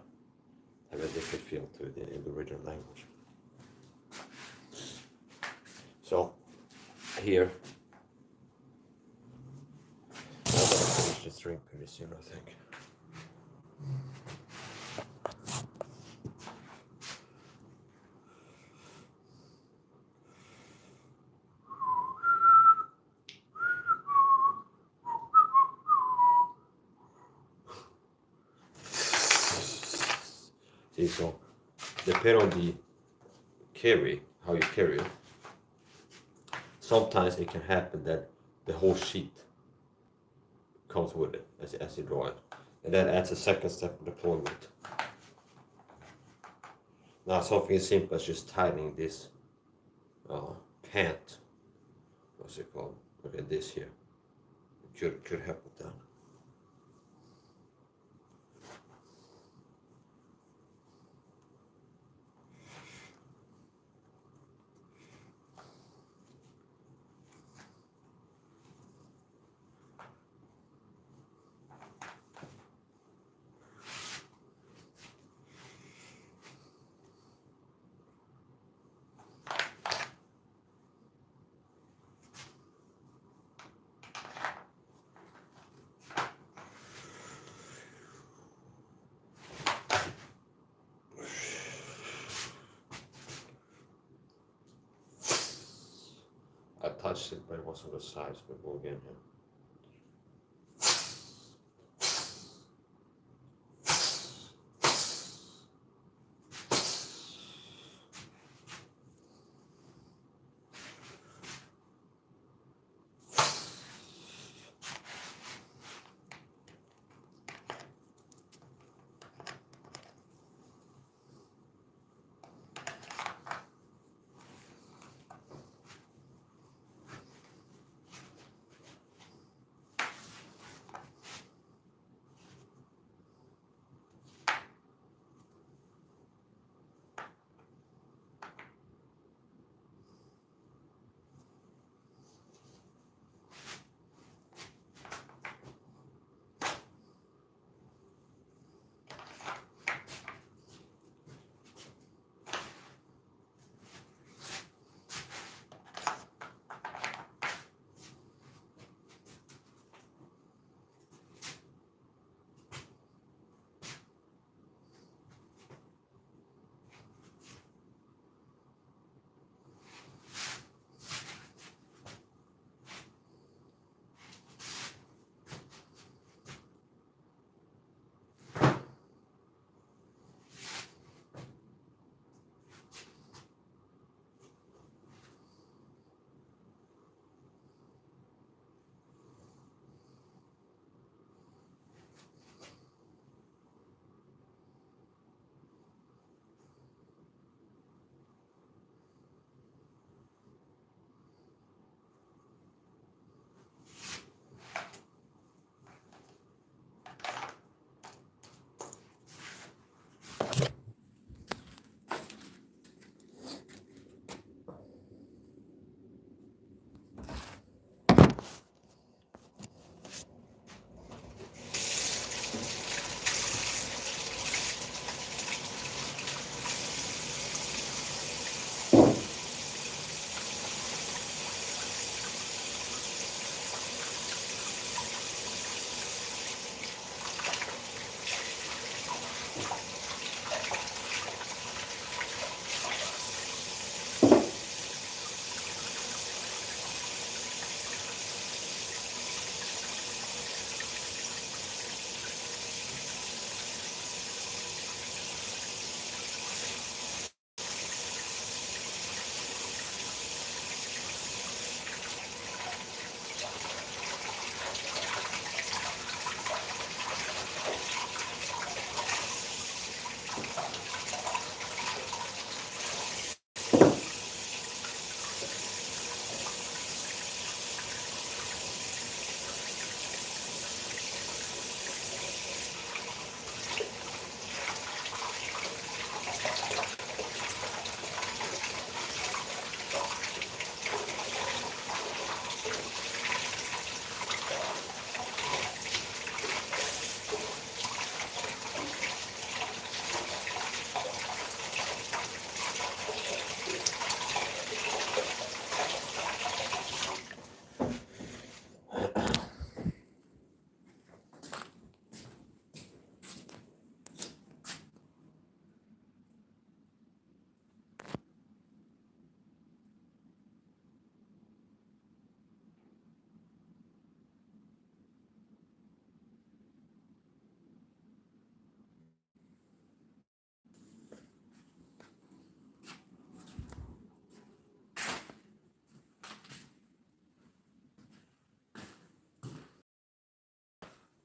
have a different feel to it in the original language. So here, I'm gonna finish this drink pretty soon, I think. See, so depending on the how you carry it, sometimes it can happen that the whole sheet comes with it as you draw it. And that adds a second step of deployment. Now something as simple as just tightening this pant, what's it called? Look at this here. It could help with that. I touched it, but it was on the sides, but we'll get here.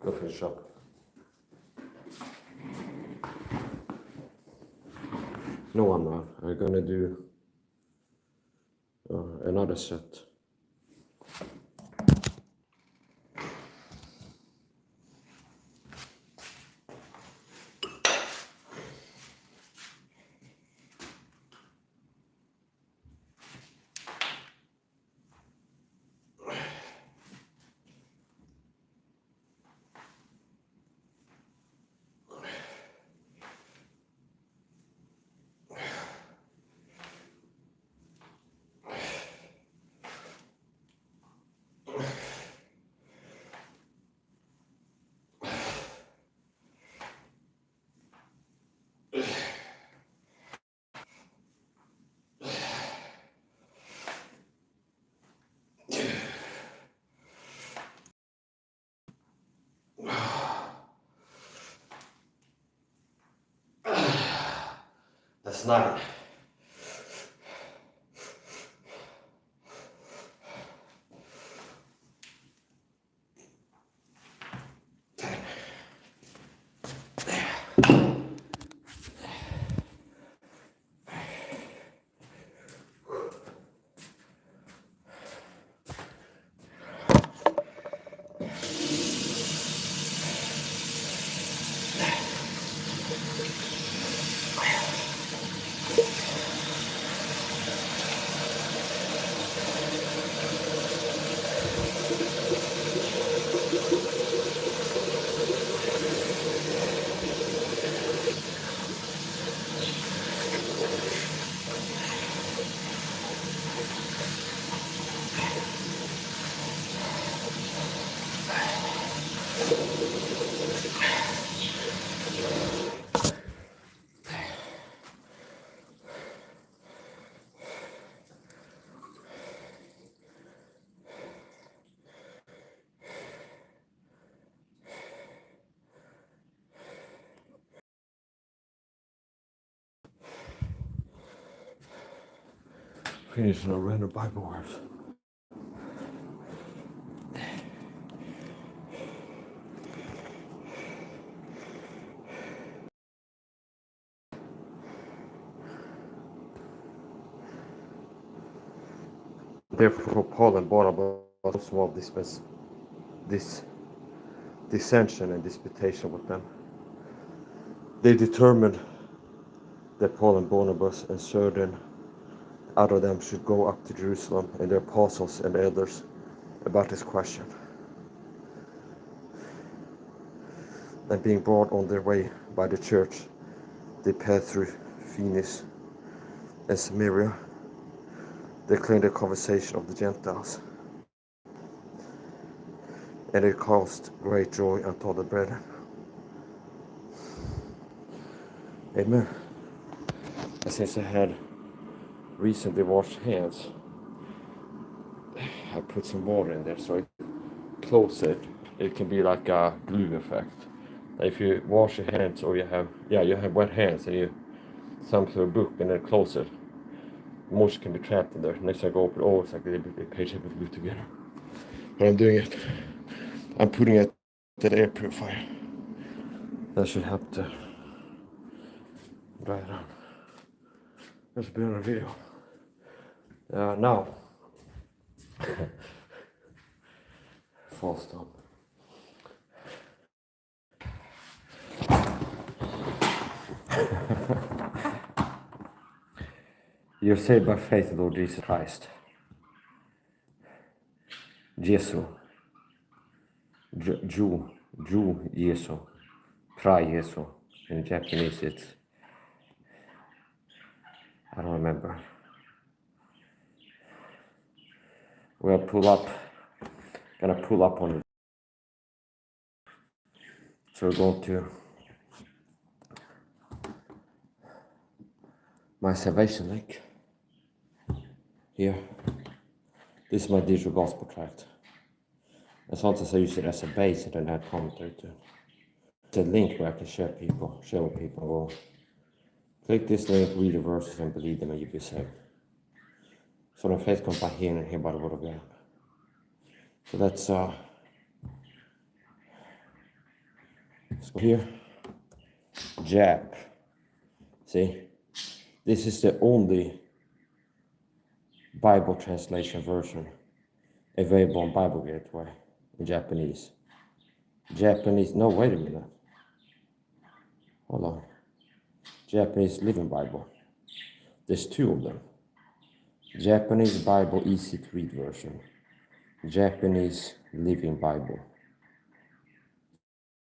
Go finish up. No, I'm not. I'm gonna do another set. That's 9. Finishing a random Bible verse. Therefore, Paul and Barnabas also of this dissension and disputation with them. They determined that Paul and Barnabas and certain out of them should go up to Jerusalem, and the apostles and the elders about this question. And being brought on their way by the church, they passed through Phoenicia and Samaria, declaring the conversation of the Gentiles. And it caused great joy unto the brethren. Amen. Since I had recently washed hands, I put some water in there so I close it. It can be like a glue effect. If you wash your hands or you have wet hands and you thumb through a book and then close it, moisture can be trapped in there. Next time I go open it, it's like they page have it glued together. But I'm doing it. I'm putting it to the air purifier. That should help to dry it out. That's been on a video. Now, false stop. You're saved by faith in Lord Jesus Christ. Jesu. Jew Jesu. Try Jesu. In Japanese it's, I don't remember. We'll gonna pull up on it. So we're going to my salvation link. Here. This is my digital gospel tract. And sometimes I use it as a base and then add commentary to it. It's a link where I can share with people. Well, click this link, read the verses and believe them and you'll be saved. So the faith comes by hearing and hear by the word of God. So that's Let's go here. Jap. See, this is the only Bible translation version available on Bible Gateway in Japanese. Japanese, no, wait a minute. Hold on. Japanese Living Bible. There's two of them. Japanese Bible Easy to Read version. Japanese Living Bible.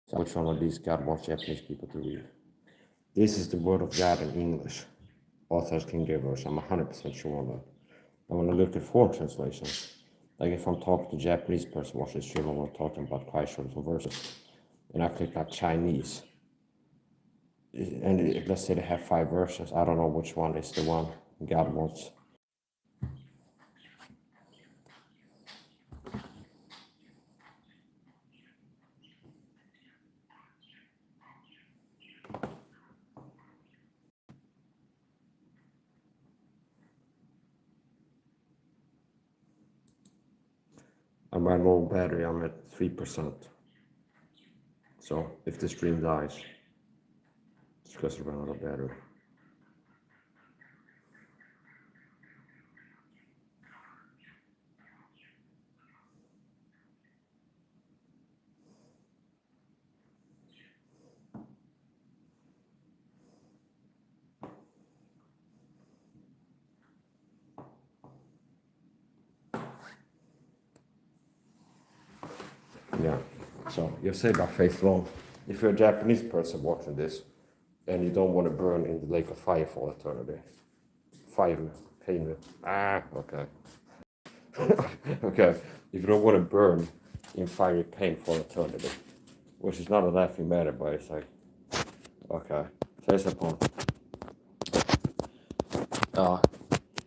So which one of these God wants Japanese people to read? This is the Word of God in English. Authors King James version. I'm 100% sure on that. And when I look at foreign translations, like if I'm talking to a Japanese person watching this stream, I'm not talking about Christ or some verses, and I click like Chinese, and let's say they have 5 versions, I don't know which one is the one God wants. On my low battery, I'm at 3%. So if the stream dies, it's because I ran out of battery. Yeah, so you're saved by faith alone. If you're a Japanese person watching this, and you don't want to burn in the lake of fire for eternity, fire, pain, okay. Okay, if you don't want to burn in fiery pain for eternity, which is not a laughing matter, but it's like, okay, so here's the point.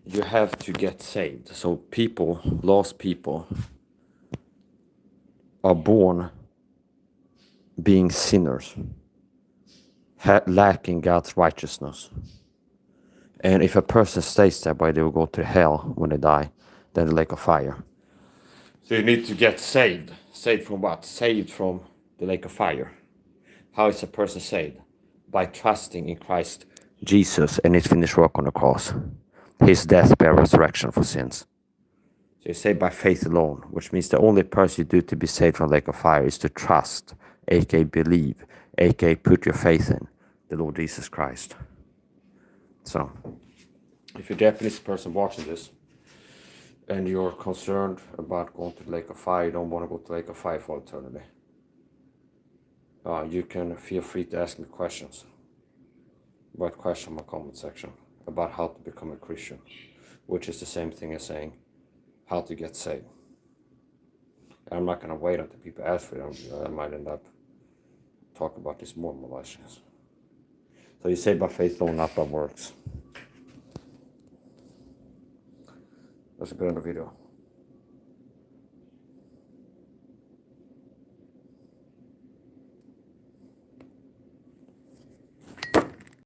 You have to get saved. So people, lost people, are born being sinners, lacking God's righteousness. And if a person stays that way, they will go to hell when they die, then the lake of fire. So you need to get saved. Saved from what? Saved from the lake of fire. How is a person saved? By trusting in Christ Jesus and his finished work on the cross. His death, burial, resurrection for sins. So you're saved by faith alone, which means the only person you do to be saved from the lake of fire is to trust, aka believe, aka put your faith in the Lord Jesus Christ. So, if you're a Japanese person watching this, and you're concerned about going to the lake of fire, you don't want to go to the lake of fire for eternity, you can feel free to ask me questions. Write question in my comment section about how to become a Christian, which is the same thing as saying how to get saved. And I'm not going to wait until people ask for it. I might end up talking about this more in my life. So you say by faith alone, not by works. That's a good end of the video.